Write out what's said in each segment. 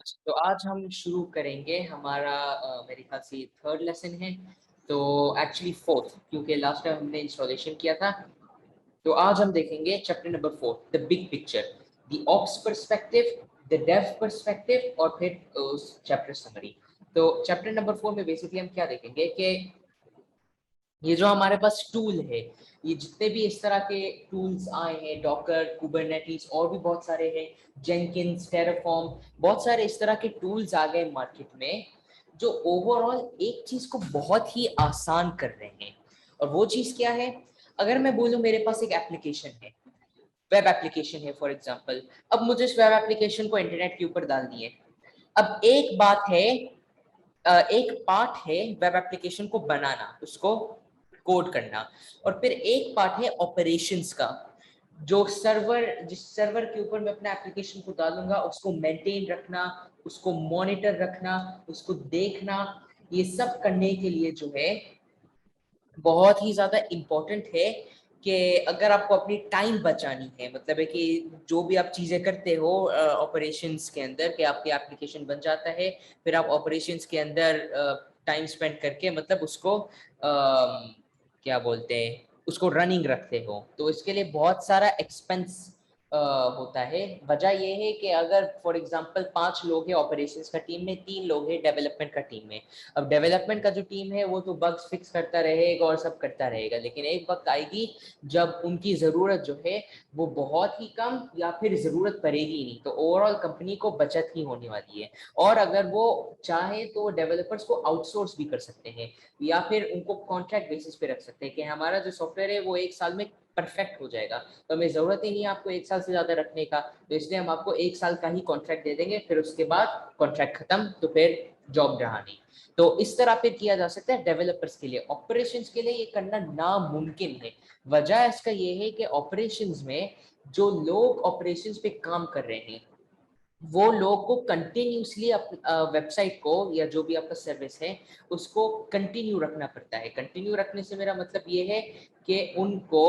तो आज हम शुरू करेंगे हमारा मेरे ख्याल से थर्ड लेसन है। तो एक्चुअली फोर्थ, क्योंकि लास्ट टाइम हमने इंस्टॉलेशन किया था। तो आज हम देखेंगे chapter number 4, the big picture, the ops perspective, the dev perspective और फिर उस चैप्टर समरी। तो चैप्टर नंबर 4 में बेसिकली हम क्या देखेंगे कि ये जो हमारे पास टूल है, ये जितने भी इस तरह के टूल्स आए हैं, डॉकर, कुबरनेटिस और भी बहुत सारे हैं, जेंकिंस, टेराफॉर्म, बहुत सारे इस तरह के टूल्स आ गए मार्केट में जो ओवरऑल एक चीज को बहुत ही आसान कर रहे हैं। और वो चीज क्या है? अगर मैं बोलूं मेरे पास एक एप्लीकेशन है, वेब एप्लीकेशन है फॉर एग्जांपल, अब मुझे इस वेब एप्लीकेशन को इंटरनेट के ऊपर डालनी है। अब एक बात है, एक पार्ट है वेब एप्लीकेशन को बनाना, उसको कोड करना, और फिर एक पार्ट है ऑपरेशंस का, जो जिस सर्वर के ऊपर मैं अपना एप्लीकेशन को डालूंगा उसको मेंटेन रखना, उसको मॉनिटर रखना, उसको देखना। ये सब करने के लिए जो है बहुत ही ज्यादा इम्पोर्टेंट है कि अगर आपको अपनी टाइम बचानी है, मतलब है कि जो भी आप चीजें करते हो ऑपरेशंस के अंदर, कि आपकी एप्लीकेशन बन जाता है, फिर आप ऑपरेशंस के अंदर टाइम स्पेंड करके मतलब उसको क्या बोलते हैं, उसको रनिंग रखते हो, तो इसके लिए बहुत सारा एक्सपेंस होता है। वजह यह है कि अगर फॉर एग्जांपल 5 लोग हैं ऑपरेशंस का टीम में, 3 लोग हैं डेवलपमेंट का टीम में। अब डेवलपमेंट का जो टीम है वो तो बग्स फिक्स करता रहेगा और सब करता रहेगा, लेकिन एक वक्त आएगी जब उनकी जरूरत जो है वो बहुत ही कम या फिर जरूरत पड़ेगी नहीं, तो ओवरऑल कंपनी को बचत ही होने वाली है। और अगर वो चाहे तो डेवलपर्स को आउटसोर्स भी कर सकते हैं या फिर उनको कॉन्ट्रैक्ट बेसिस पे रख सकते हैं कि हमारा जो सॉफ्टवेयर है वो 1 साल में परफेक्ट हो जाएगा, तो हमें जरूरत ही नहीं है आपको 1 साल से ज्यादा रखने का, तो इसलिए हम आपको 1 साल का ही कॉन्ट्रैक्ट दे देंगे, फिर उसके बाद कॉन्ट्रैक्ट खत्म, तो फिर जॉब रहा नहीं। तो इस तरह पे किया जा सकता है डेवलपर्स के लिए। ऑपरेशंस के लिए ये करना नामुमकिन है। वजह इसका ये है कि ऑपरेशंस में जो लोग ऑपरेशंस पे काम कर रहे हैं वो लोग को कंटिन्यूसली वेबसाइट को या जो भी आपका सर्विस है उसको कंटिन्यू रखना पड़ता है। कंटिन्यू रखने से मेरा मतलब ये है कि उनको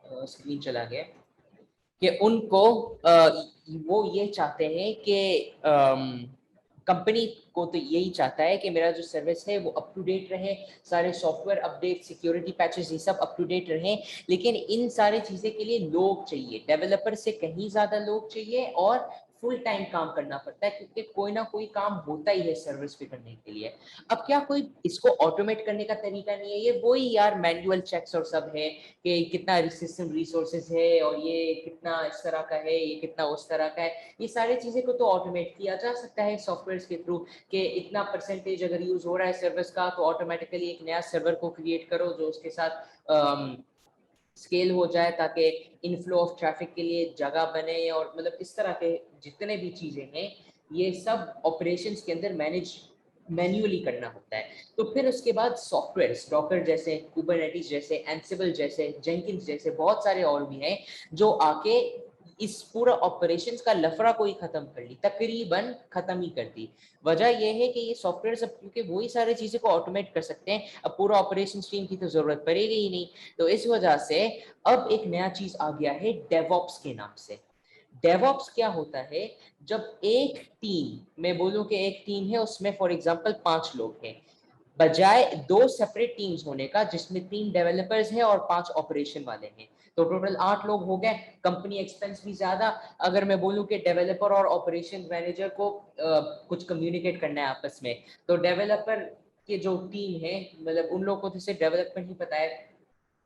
स्क्रीन चला गया, कि उनको वो ये चाहते हैं कि कंपनी को तो यही चाहता है कि मेरा जो सर्विस है वो अप टू डेट रहे, सारे सॉफ्टवेयर अपडेट, सिक्योरिटी पैचेस, ये सब अप टू डेट रहे। लेकिन इन सारी चीजें के लिए लोग चाहिए, डेवलपर से कहीं ज्यादा लोग चाहिए, और फुल टाइम काम करना पड़ता है, क्योंकि कोई ना कोई काम होता ही है सर्विस पे करने के लिए। अब क्या कोई इसको ऑटोमेट करने का तरीका नहीं है? ये वही यार मैनुअल चेक्स और सब है कि कितना सिस्टम रिसोर्सेज है और ये कितना इस तरह का है, ये कितना उस तरह का है। ये सारी चीजें को तो ऑटोमेट किया जा सकता है सॉफ्टवेयर के थ्रू, कि इतना परसेंटेज अगर यूज हो रहा है सर्विस का तो ऑटोमेटिकली एक नया सर्वर को क्रिएट करो जो उसके साथ स्केल हो जाए, ताकि इनफ्लो ऑफ ट्रैफिक के लिए जगह बने, और मतलब इस तरह के जितने भी चीजें हैं ये सब ऑपरेशंस के अंदर मैन्युअली करना होता है। तो फिर उसके बाद सॉफ्टवेयर, डॉकर जैसे, कुबरनेटिस जैसे, एंसिबल जैसे, जेंकिंस जैसे बहुत सारे और भी हैं जो आके इस पूरा ऑपरेशंस का लफड़ा को ही खत्म कर ली, तकरीबन खत्म ही कर दी। वजह यह है कि ये सॉफ्टवेयर सब क्योंकि वही सारी चीजें को ऑटोमेट कर सकते हैं, अब पूरा ऑपरेशन टीम की तो जरूरत पड़ेगी ही नहीं। तो इस वजह से अब एक नया चीज आ गया है डेवऑप्स के नाम से। डेवऑप्स क्या होता है? जब एक टीम, मैं बोलूं कि एक टीम है उसमें फॉर एग्जांपल 5 लोग हैं, बजाय 2 सेपरेट टीम्स होने का जिसमें 3 डेवलपर्स हैं और 5 ऑपरेशन वाले हैं, तो टोटल 8 लोग हो गए। कंपनी एक्सपेंस भी ज्यादा। अगर मैं बोलूं कि डेवलपर और ऑपरेशन मैनेजर को कुछ कम्युनिकेट करना है आपस में, तो डेवलपर के जो टीम है, मतलब उन लोगों को तो सिर्फ डेवलपमेंट ही पता है,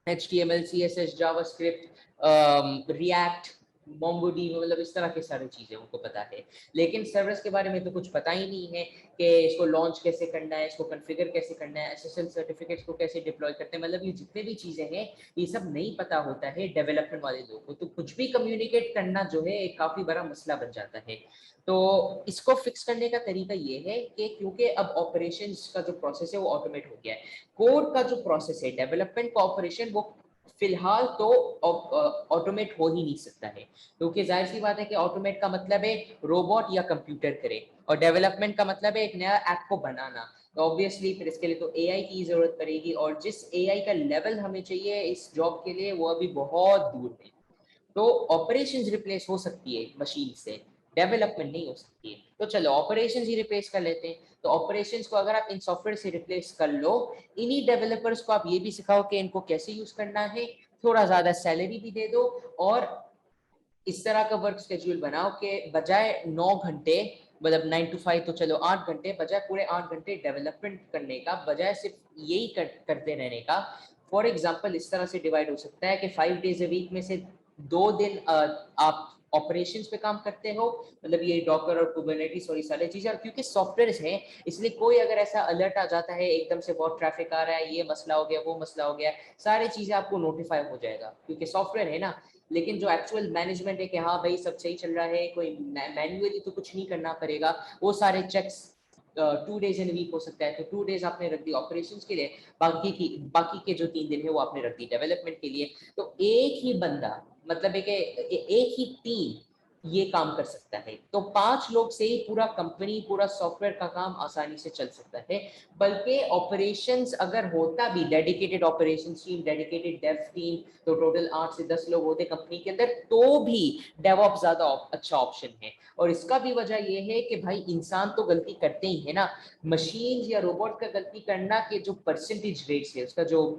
HTML, CSS, JavaScript, react, MongoDB, मतलब इस तरह के सारी चीजें उनको पता है। लेकिन सर्विस के बारे में तो कुछ पता ही नहीं है कि इसको लॉन्च कैसे करना है, इसको कॉन्फ़िगर कैसे करना है, SSL सर्टिफिकेट्स को कैसे डिप्लॉय करते हैं, मतलब ये जितने भी चीजें हैं ये सब नहीं पता होता है डेवलपमेंट वाले लोगों को, तो कुछ भी कम्युनिकेट करना जो है एक काफी बड़ा मसला बन जाता है। तो इसको फिक्स करने का तरीका ये है कि क्योंकि अब ऑपरेशंस का जो प्रोसेस है वो ऑटोमेट हो गया है, कोड का जो प्रोसेस है डेवलपमेंट का ऑपरेशन वो फिलहाल तो ऑटोमेट हो ही नहीं सकता है, क्योंकि जाहिर सी बात है कि ऑटोमेट का मतलब है रोबोट या कंप्यूटर करे, और डेवलपमेंट का मतलब है एक नया ऐप को बनाना। तो ऑब्वियसली फिर इसके लिए तो एआई की जरूरत पड़ेगी, और जिस एआई का लेवल हमें चाहिए इस जॉब के लिए वो अभी बहुत दूर है। तो ऑपरेशंस रिप्लेस हो सकती है मशीन से, डेवलपमेंट नहीं हो सकती है। तो चलो ऑपरेशंस ही रिप्लेस कर लेते हैं। तो ऑपरेशंस को अगर आप इन सॉफ्टवेयर से रिप्लेस कर लो, इन्हीं डेवलपर्स को आप ये भी सिखाओ कि इनको कैसे यूज करना है, थोड़ा ज्यादा सैलरी भी दे दो, और इस तरह का वर्क शेड्यूल बनाओ कि बजाय 9 घंटे, मतलब 9 to 5, तो चलो 8 घंटे, बजाय पूरे 8 घंटे डेवलपमेंट करने का, बजाय सिर्फ यही करते रहने का, फॉर एग्जाम्पल इस तरह से डिवाइड हो सकता है कि 5 days a week में से 2 दिन आप ऑपरेशंस पे काम करते हो, मतलब ये डॉकर और कुबरनेटिस और ये सारी चीजें। और क्योंकि सॉफ्टवेयर हैं, इसलिए कोई अगर ऐसा अलर्ट आ जाता है एकदम से, बहुत ट्रैफिक आ रहा है, ये मसला हो गया, वो मसला हो गया, सारी चीजें आपको नोटिफाई हो जाएगा क्योंकि सॉफ्टवेयर है ना। लेकिन जो एक्चुअल मैनेजमेंट है कि हाँ भाई सब सही चल रहा है, कोई मैन्युअली तो कुछ नहीं करना पड़ेगा, वो सारे चेक्स 2 days इन वीक हो सकता है। तो 2 days आपने रख दी ऑपरेशंस के लिए, बाकी के जो 3 दिन है वो आपने रख दी डेवलपमेंट के लिए। तो एक ही बंदा, मतलब एक ही टीम ये काम कर सकता है। तो 5 लोग से ही पूरा कंपनी, पूरा सॉफ्टवेयर का काम आसानी से चल सकता है। बल्कि ऑपरेशंस अगर होता भी, dedicated operations team, dedicated Dave team, तो टोटल 8 से 10 लोग होते कंपनी के अंदर, तो भी डेवऑप्स ज्यादा अच्छा ऑप्शन है। और इसका भी वजह यह है कि भाई इंसान तो गलती करते ही है ना, मशीन या रोबोट का गलती करना के जो परसेंटेज रेट्स है, उसका जो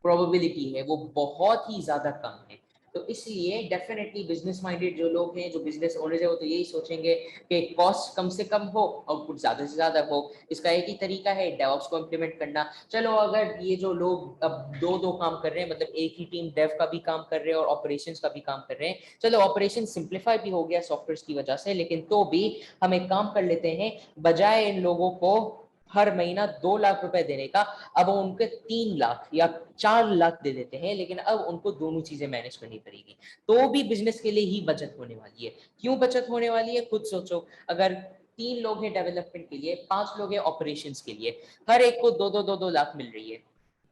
प्रोबेबिलिटी है वो बहुत ही ज्यादा कम है। तो इसलिए डेफिनेटली बिजनेस माइंडेड जो लोग हैं, जो बिजनेस ओनर्स है, वो तो यही सोचेंगे कि कॉस्ट कम से कम हो, आउटपुट ज्यादा से ज्यादा हो। इसका एक ही तरीका है, डेवऑप्स को इम्प्लीमेंट करना। चलो अगर ये जो लोग अब दो दो काम कर रहे हैं, मतलब एक ही टीम डेव का भी काम कर रहे हैं और ऑपरेशंस का भी काम कर रहे हैं, चलो ऑपरेशन सिंप्लीफाई भी हो गया सॉफ्टवेयर की वजह से, लेकिन तो भी हम एक काम कर लेते हैं, बजाय इन लोगों को हर महीना 2 लाख रुपए देने का, अब उनके 3 लाख या 4 लाख दे देते हैं, लेकिन अब उनको दोनों चीजें मैनेज करनी पड़ेगी। तो भी बिजनेस के लिए ही बचत होने वाली है। क्यों बचत होने वाली है, खुद सोचो। अगर 3 लोग हैं डेवलपमेंट के लिए, 5 लोग हैं ऑपरेशंस के लिए, हर एक को 2-2 लाख मिल रही है,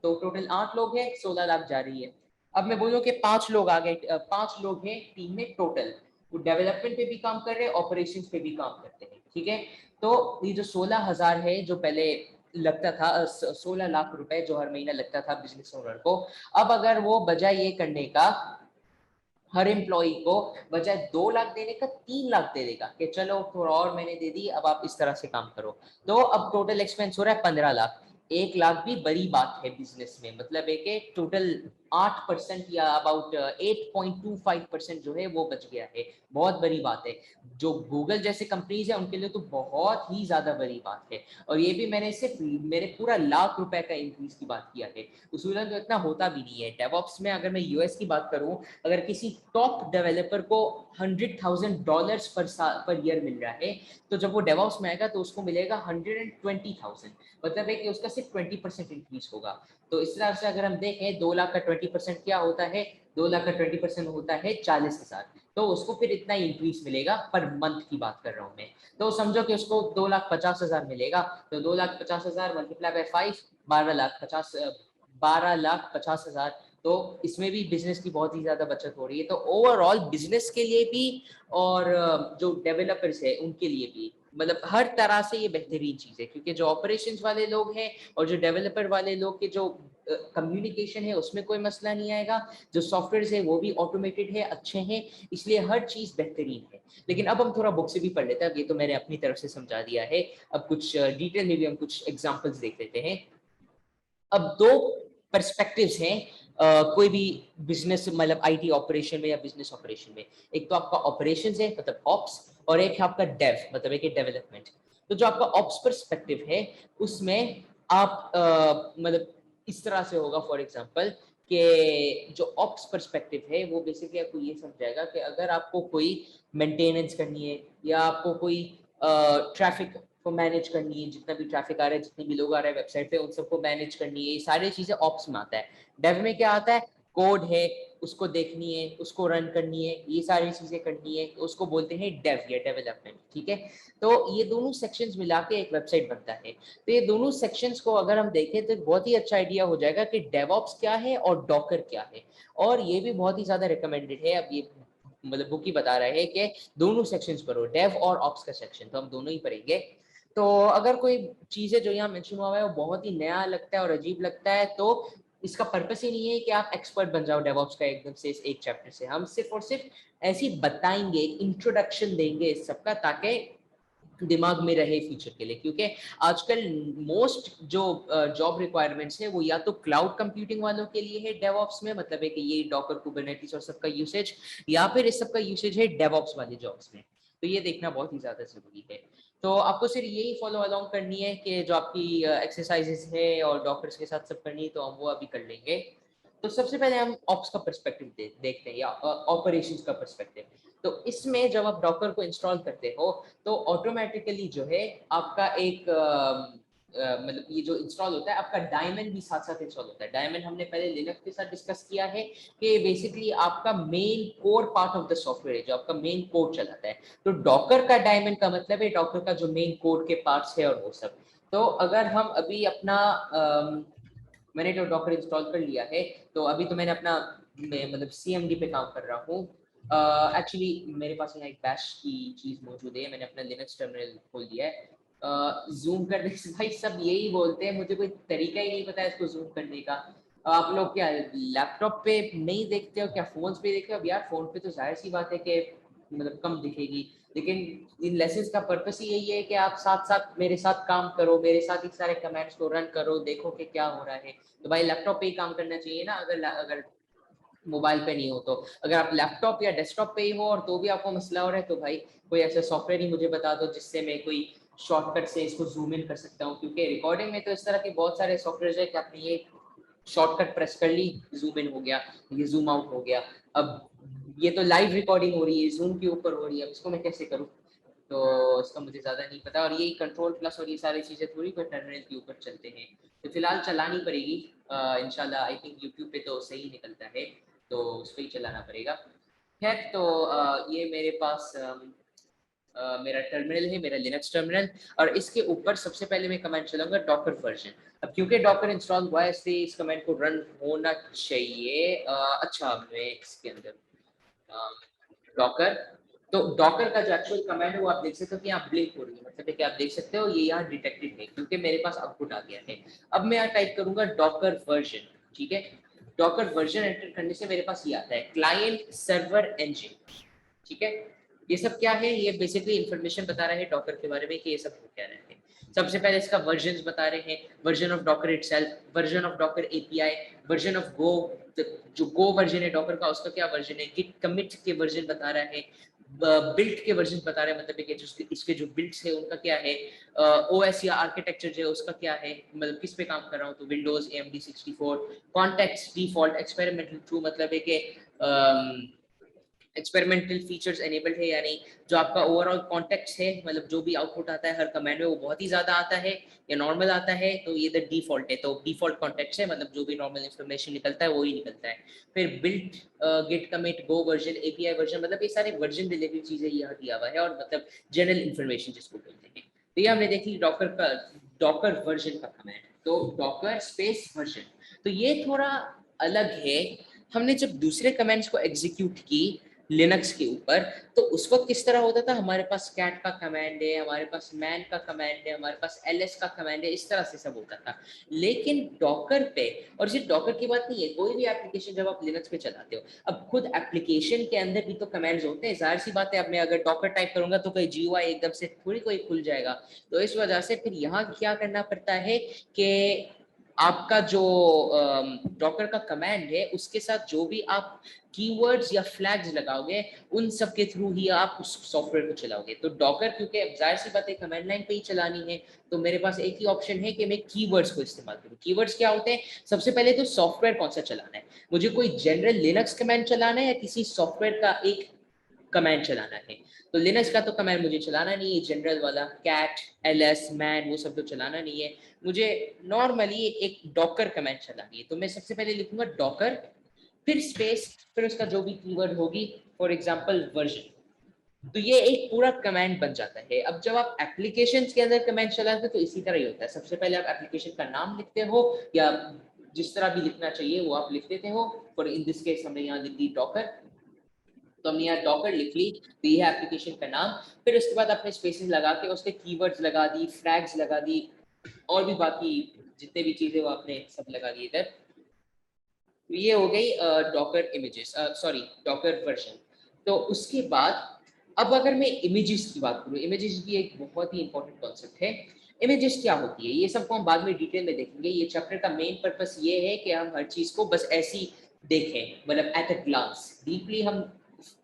तो टोटल 8 लोग हैं, 16 लाख जा रही है। अब मैं बोलूँ कि 5 लोग आ गए, 5 लोग हैं टीम में टोटल, वो डेवलपमेंट पे भी काम कर रहे हैं, ऑपरेशन पे भी काम करते हैं, ठीक है। तो ये जो 16,000 है, जो पहले लगता था, 16 लाख रुपए जो हर महीना लगता था बिजनेस ओनर को, अब अगर वो बजाय ये करने का, हर एम्प्लॉय को बजाय 2 लाख देने का 3 लाख दे देगा कि चलो थोड़ा और मैंने दे दी, अब आप इस तरह से काम करो, तो अब टोटल एक्सपेंस हो रहा है 15 लाख। 1 लाख भी बड़ी बात है बिजनेस में, मतलब है कि टोटल 8% या अबाउट 8.25% जो है वो बच गया है। बहुत बड़ी बात है, जो गूगल जैसे कंपनीज है उनके लिए तो बहुत ही ज्यादा बड़ी बात है। और ये भी मैंने सिर्फ मेरे पूरा लाख रुपए का इंक्रीज की बात किया है, उसूलन तो इतना होता भी नहीं है डेवऑप्स में। अगर मैं यूएस की बात करूं, अगर किसी टॉप डेवलपर को $100,000 पर ईयर मिल रहा है, तो जब वो डेवऑप्स में आएगा तो उसको मिलेगा 120,000, मतलब है कि उसका सिर्फ 20% इंक्रीज होगा। तो इस तरह से अगर हम देखें, 2 लाख का 20% क्या होता है, 2 लाख का 20% होता है 40,000, तो उसको फिर इतना इंक्रीज मिलेगा पर मंथ की बात कर रहा हूँ मैं। तो समझो कि उसको 2,50,000 मिलेगा, तो 2,50,000 मल्टीप्लाई बाय 5, 12,50,000। तो इसमें भी बिजनेस की बहुत ही ज्यादा बचत हो रही है। तो ओवरऑल बिजनेस के लिए भी और जो डेवलपर्स है उनके लिए भी, मतलब हर तरह से ये बेहतरीन चीज है, क्योंकि जो ऑपरेशंस वाले लोग हैं और जो डेवलपर वाले लोग के जो कम्युनिकेशन है उसमें कोई मसला नहीं आएगा, जो सॉफ्टवेयर है वो भी ऑटोमेटेड है, अच्छे हैं, इसलिए हर चीज बेहतरीन है। लेकिन अब हम थोड़ा बुक से भी पढ़ लेते हैं, अब ये तो मैंने अपनी तरफ से समझा दिया है, अब कुछ डिटेल में भी हम कुछ एग्जांपल्स देख लेते हैं। अब दो पर्सपेक्टिव्स हैं कोई भी बिजनेस, मतलब आईटी ऑपरेशन में या बिजनेस ऑपरेशन में। एक तो आपका ऑपरेशंस है, मतलब ऑप्स, और एक है आपका डेव, मतलब एक डेवलपमेंट। तो जो आपका ऑप्स पर्सपेक्टिव है उसमें आप मतलब इस तरह से होगा, फॉर एग्जांपल कि जो ऑप्स पर्सपेक्टिव है वो बेसिकली आपको ये समझाएगा कि अगर आपको कोई मेंटेनेंस करनी है या आपको कोई ट्रैफिक को मैनेज करनी है, जितना भी ट्रैफिक आ रहा है, जितने भी लोग आ रहे हैं वेबसाइट पे, उन सबको मैनेज करनी है, ये सारी चीजें ऑप्स में आता है। डेव में क्या आता है, कोड है, उसको देखनी है, उसको रन करनी है, ये सारी चीजें करनी है, उसको बोलते हैं डेव या डेवलपमेंट, ठीक है। तो ये दोनों सेक्शंस मिला के एक वेबसाइट बनता है। तो ये दोनों सेक्शंस को अगर हम देखें तो बहुत ही अच्छा आइडिया हो जाएगा कि डेवऑप्स क्या है और डॉकर क्या है। और ये भी बहुत ही ज्यादा रिकमेंडेड है, अब ये मतलब बुक ही बता रहा है कि दोनों सेक्शंस पढ़ो, डेव और ऑप्स का सेक्शन, तो हम दोनों ही पढ़ेंगे। तो अगर कोई चीजें जो यहाँ मेंशन हुआ है वो बहुत ही नया लगता है और अजीब लगता है, तो इसका पर्पस ही नहीं है कि आप एक्सपर्ट बन जाओ डेवऑप्स का एकदम से इस एक चैप्टर से। हम सिर्फ और सिर्फ ऐसी बताएंगे, इंट्रोडक्शन देंगे इस सबका, ताकि दिमाग में रहे फ्यूचर के लिए। क्योंकि आजकल मोस्ट जो जॉब रिक्वायरमेंट्स है वो या तो क्लाउड कंप्यूटिंग वालों के लिए है डेवऑप्स में, मतलब है कि ये डॉकर कुबरनेटिस और सबका यूसेज, या फिर इस सबका यूसेज है डेवऑप्स वाले जॉब्स में। तो ये देखना बहुत ही ज्यादा जरूरी है। तो आपको सिर्फ यही फॉलो अलोंग करनी है कि जो आपकी एक्सरसाइजेस है और डॉक्टर्स के साथ सब करनी है, तो हम वो अभी कर लेंगे। तो सबसे पहले हम ऑप्स का पर्सपेक्टिव देखते हैं, या ऑपरेशंस का पर्सपेक्टिव। तो इसमें जब आप डॉकर को इंस्टॉल करते हो तो ऑटोमेटिकली जो है आपका एक मतलब ये जो इंस्टॉल होता है आपका डायमंड भी साथ साथ इंस्टॉल होता है। डायमंड हमने पहले लिनक्स के साथ डिस्कस किया है कि बेसिकली आपका main core part of the software है, जो आपका मेन कोड चलाता है। तो डॉकर का डायमंड का मतलब है डॉकर का जो मेन कोड के पार्ट्स है और वो सब। तो अगर हम अभी अपना मैंने जो डॉकर इंस्टॉल कर लिया है, तो अभी तो मैंने अपना मतलब सीएमडी पे काम कर रहा हूँ। एक्चुअली मेरे पास यहाँ एक बैश की चीज मौजूद है, मैंने अपना लिनक्स टर्मिनल खोल दिया है। जूम करने से भाई सब यही बोलते हैं, मुझे कोई तरीका ही नहीं पता है इसको जूम करने का। आप लोग क्या लैपटॉप पे नहीं देखते हो क्या, फोन पे देखते हो? अब यार फोन पे तो जाहिर सी बात है कि मतलब कम दिखेगी, लेकिन इन लेसन्स का पर्पस ही यही है कि आप साथ साथ मेरे साथ काम करो, मेरे साथ ही सारे कमेंट्स को रन करो, देखो कि क्या हो रहा है। तो भाई लैपटॉप पे ही काम करना चाहिए ना, अगर मोबाइल पे नहीं हो तो। अगर आप लैपटॉप या डेस्कटॉप पे ही हो और तो भी आपको मसला हो रहा है, तो भाई कोई ऐसा सॉफ्टवेयर ही मुझे बता दो जिससे मैं कोई शॉर्टकट से इसको जूम इन कर सकता हूँ। क्योंकि रिकॉर्डिंग में तो इस तरह के बहुत सारे सॉफ्टवेयर है कि आपने ये शॉर्टकट प्रेस कर ली, जूम इन हो गया, ये जूम आउट हो गया। अब ये तो लाइव रिकॉर्डिंग हो रही है, जूम के ऊपर हो रही है, अब इसको मैं कैसे करूँ? तो इसका मुझे ज़्यादा नहीं पता। और यही कंट्रोल प्लस और ये सारी चीज़ें थोड़ी कोई टर्मिनल के ऊपर चलते हैं, तो फिलहाल चलानी पड़ेगी इंशाल्लाह। आई थिंक यूट्यूब पे तो सही निकलता है, तो उस पर ही चलाना पड़ेगा। खैर, तो ये मेरे पास मेरा टर्मिनल है, मेरा लिनक्स टर्मिनल। और इसके ऊपर सबसे पहले मैं कमांड चलाऊंगा डॉकर वर्जन। अब क्योंकि डॉकर इंस्टॉल हुआ है इसलिए इस कमांड को रन होना चाहिए। अच्छा, मैं इसके अंदर डॉकर, तो डॉकर का जो एक्चुअल कमांड है वो आप देख सकते हो कि यहाँ ब्लिंक हो रही है, मतलब कि आप देख सकते हो ये यहाँ डिटेक्टेड है क्योंकि मेरे पास आउटपुट आ गया है। अब मैं यहाँ टाइप करूंगा डॉकर वर्जन, ठीक है। डॉकर वर्जन एंटर करने से मेरे पास ये आता है क्लाइंट सर्वर इंजन, ठीक है। ये सब क्या है? ये बेसिकली इंफॉर्मेशन बता रहा है डॉकर के बारे में कि ये सब हो क्या रहे हैं। सबसे पहले इसका वर्जन्स बता रहे हैं, version of Docker itself, version of Docker API, version of Go, जो गो वर्जन है डॉकर का उसका क्या वर्जन है, गिट कमिट के वर्जन बता रहा है, बिल्ट के वर्जन बता रहे हैं, मतलब कि जो इसके जो बिल्ट्स है उनका क्या है, ओएस या आर्किटेक्चर जो है उसका क्या है, मतलब किस पे काम कर रहा हूँ, तो Windows AMD 64, context default experimental true, मतलब है कि एक्सपेरिमेंटल फीचर्स एनेबल्ड है, यानी जो आपका ओवरऑल कॉन्टेक्स्ट है, मतलब जो भी आउटपुट आता है हर कमांड में वो बहुत ही ज्यादा आता है या नॉर्मल आता है, तो ये द डिफॉल्ट है, तो डिफॉल्ट कॉन्टेक्स्ट है, मतलब जो भी नॉर्मल इंफॉर्मेशन निकलता है वो ही निकलता है। फिर बिल्ट, गिट कमिट, गो वर्जन, एपीआई वर्जन, मतलब ये सारे वर्जन रिलेटेड चीजें यहाँ दिया हुआ है, और मतलब जनरल इंफॉर्मेशन जिसको बोलते हैं। तो ये हमने देखी डॉकर का, डॉकर वर्जन का कमांड, तो डॉकर स्पेस वर्जन। तो ये थोड़ा अलग है। हमने जब दूसरे कमांड्स को एग्जीक्यूट की लिनक्स के ऊपर, तो उस वक्त किस तरह होता था, हमारे पास कैट का कमांड है, हमारे पास मैन का कमांड है, हमारे पास ls का कमांड है, इस तरह से सब होता था। लेकिन डॉकर पे, और सिर्फ डॉकर की बात नहीं है, कोई भी एप्लीकेशन जब आप लिनक्स पे चलाते हो, अब खुद एप्लीकेशन के अंदर भी तो कमांड्स होते हैं, जाहिर सी बात है। अब मैं अगर डॉकर टाइप करूंगा तो कोई GUI एकदम से थोड़ी कोई खुल जाएगा। तो इस वजह से फिर यहाँ क्या करना पड़ता है कि आपका जो डॉकर का कमांड है उसके साथ जो भी आप कीवर्ड्स या फ्लैग्स लगाओगे, उन सब के थ्रू ही आप उस सॉफ्टवेयर को चलाओगे। तो डॉकर क्योंकि जाहिर सी बात है कमांड लाइन पे ही चलानी है, तो मेरे पास एक ही ऑप्शन है कि मैं कीवर्ड्स को इस्तेमाल करूं। कीवर्ड्स क्या होते हैं? सबसे पहले तो सॉफ्टवेयर कौन सा चलाना है, मुझे कोई जनरल लिनक्स कमांड चलाना है या किसी सॉफ्टवेयर का एक कमांड चलाना है। तो लिनक्स का तो कमांड मुझे चलाना नहीं है, जनरल वाला कैट, ls, मैन, वो सब तो चलाना नहीं है। मुझे नॉर्मली एक डॉकर कमांड चलानी है, तो मैं सबसे पहले लिखूंगा डॉकर, फिर स्पेस, फिर उसका जो भी कीवर्ड होगी, फॉर एग्जांपल वर्जन। तो ये एक पूरा कमांड बन जाता है। अब जब आप एप्लीकेशंस के अंदर कमांड चलाते हो तो इसी तरह ही होता है, सबसे पहले आप एप्लीकेशन का नाम लिखते हो या जिस तरह भी लिखना चाहिए वो आप लिख देते हो। फॉर इन दिस केस हमने यहाँ लिख दी डॉकर, तो हमने यहाँ डॉकर लिख ली, तो ये है एप्लीकेशन का नाम। फिर उसके बाद आपने स्पेसेस लगा के उसके कीवर्ड्स लगा दी, फ्लैग्स लगा दी, और भी बाकी जितने भी चीजें वो आपने सब लगा दी इधर। ये हो गई Docker images, sorry Docker version. तो उसके बाद अब अगर मैं इमेजेस की बात करूँ, इमेजेस भी एक बहुत ही इंपॉर्टेंट कॉन्सेप्ट है। इमेजेस क्या होती है ये सबको हम बाद में डिटेल में देखेंगे। ये चैप्टर का मेन पर्पस ये है कि हम हर चीज को बस ऐसी देखें, मतलब एट अ ग्लांस, डीपली हम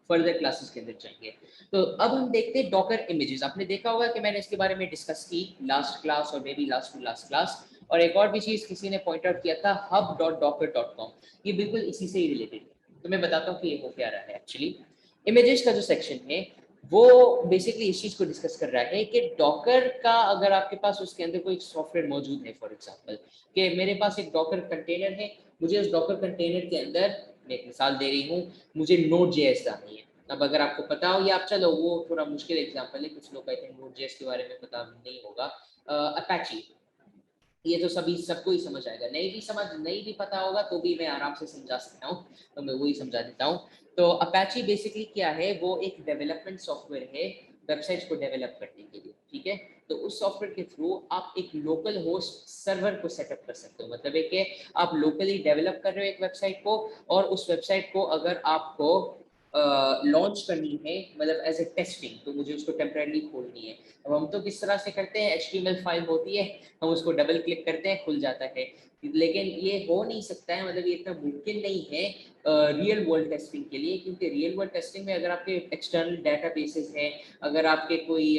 फर्दर क्लासेस के अंदर जाएंगे। तो अब हम देखते हैं डॉकर इमेजेस। आपने देखा होगा कि मैंने इसके बारे में डिस्कस की लास्ट क्लास और maybe last to last class. और एक और भी चीज किसी ने पॉइंट आउट किया था, hub.docker.com, ये बिल्कुल इसी से ही रिलेटेड है। तो मैं बताता हूँ कि ये हो क्या रहा है एक्चुअली। इमेजेस का जो सेक्शन है वो बेसिकली इस चीज को डिस्कस कर रहा है कि डॉकर का अगर आपके पास उसके अंदर कोई सॉफ्टवेयर मौजूद है, फॉर एग्जांपल कि मेरे पास एक डॉकर कंटेनर है, मुझे उस डॉकर कंटेनर के अंदर, मैं एक मिसाल दे रही हूँ, मुझे Node.js डालनी है। अब अगर आपको पता हो, या आप चलो वो थोड़ा मुश्किल एग्जांपल है, कुछ लोग कहते हैं Node.js के बारे में पता नहीं होगा, अपैची, ये तो सभी सबको ही समझ आएगा। नहीं भी पता होगा तो भी मैं आराम से समझा सकता हूँ, तो मैं वही समझा देता हूँ। तो अपैची बेसिकली क्या है, वो एक डेवलपमेंट सॉफ्टवेयर है वेबसाइट्स को डेवलप करने के लिए, ठीक है। तो उस सॉफ्टवेयर के थ्रू आप एक लोकल होस्ट सर्वर को सेटअप कर सकते हो। मतलब है कि आप लोकली डेवलप कर रहे हो एक वेबसाइट को, और उस वेबसाइट को अगर आपको लॉन्च करनी है, मतलब एज ए टेस्टिंग, तो मुझे उसको टेम्परेरी खोलनी है। अब हम तो किस तरह से करते हैं, HTML फाइल होती है, हम उसको डबल क्लिक करते हैं, खुल जाता है। लेकिन ये हो नहीं सकता है, मतलब ये इतना मुमकिन नहीं है रियल वर्ल्ड टेस्टिंग के लिए, क्योंकि रियल वर्ल्ड टेस्टिंग में अगर आपके एक्सटर्नल डेटाबेसेस हैं, अगर आपके कोई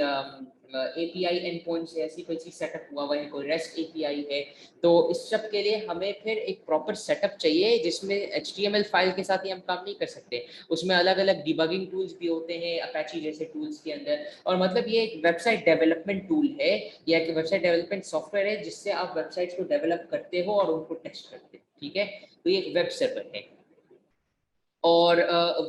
API एंड पॉइंट से ऐसी कोई चीज सेटअप हुआ है, कोई REST API है, तो इस सब के लिए हमें फिर एक प्रॉपर सेटअप चाहिए, जिसमें HTML फाइल के साथ ही हम काम नहीं कर सकते। उसमें अलग अलग डिबगिंग टूल्स भी होते हैं अपैची जैसे टूल्स के अंदर। और मतलब ये एक वेबसाइट डेवलपमेंट टूल है, या एक वेबसाइट डेवलपमेंट सॉफ्टवेयर है, जिससे आप वेबसाइट्स को डेवलप करते हो और उनको टेस्ट करते हो, ठीक है। तो ये एक वेब सर्वर है। और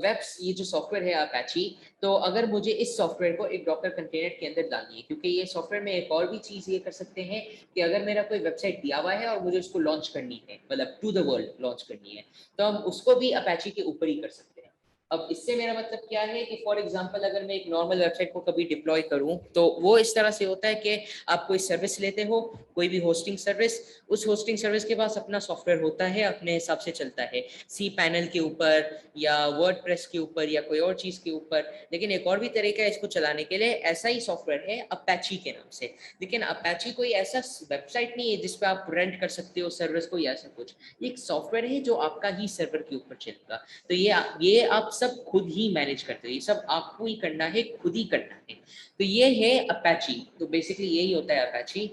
वेब्स, ये जो सॉफ्टवेयर है अपैची, तो अगर मुझे इस सॉफ्टवेयर को एक डॉकर कंटेनर के अंदर डालनी है, क्योंकि ये सॉफ्टवेयर में एक और भी चीज ये कर सकते हैं कि अगर मेरा कोई वेबसाइट दिया हुआ है और मुझे उसको लॉन्च करनी है, मतलब टू द वर्ल्ड लॉन्च करनी है, तो हम उसको भी अपैची के ऊपर ही कर सकते हैं। अब इससे मेरा मतलब क्या है कि फॉर एग्जांपल अगर मैं एक नॉर्मल वेबसाइट को कभी डिप्लॉय करूं, तो वो इस तरह से होता है कि आप कोई सर्विस लेते हो, कोई भी होस्टिंग सर्विस, उस होस्टिंग सर्विस के पास अपना सॉफ्टवेयर होता है, अपने हिसाब से चलता है, सी पैनल के ऊपर या वर्डप्रेस के ऊपर या कोई और चीज के ऊपर। लेकिन एक और भी तरीका है इसको चलाने के लिए, ऐसा ही सॉफ्टवेयर है अपैची के नाम से। लेकिन अपैची कोई ऐसा वेबसाइट नहीं है जिसपे आप रेंट कर सकते हो सर्विस को या ऐसा कुछ। ये एक सॉफ्टवेयर है जो आपका ही सर्वर के ऊपर चलेगा। तो ये आप सब खुद ही मैनेज करते हो, ये सब आपको ही करना है, खुद ही करना है। तो ये है अपैची। तो बेसिकली यही होता है अपैची।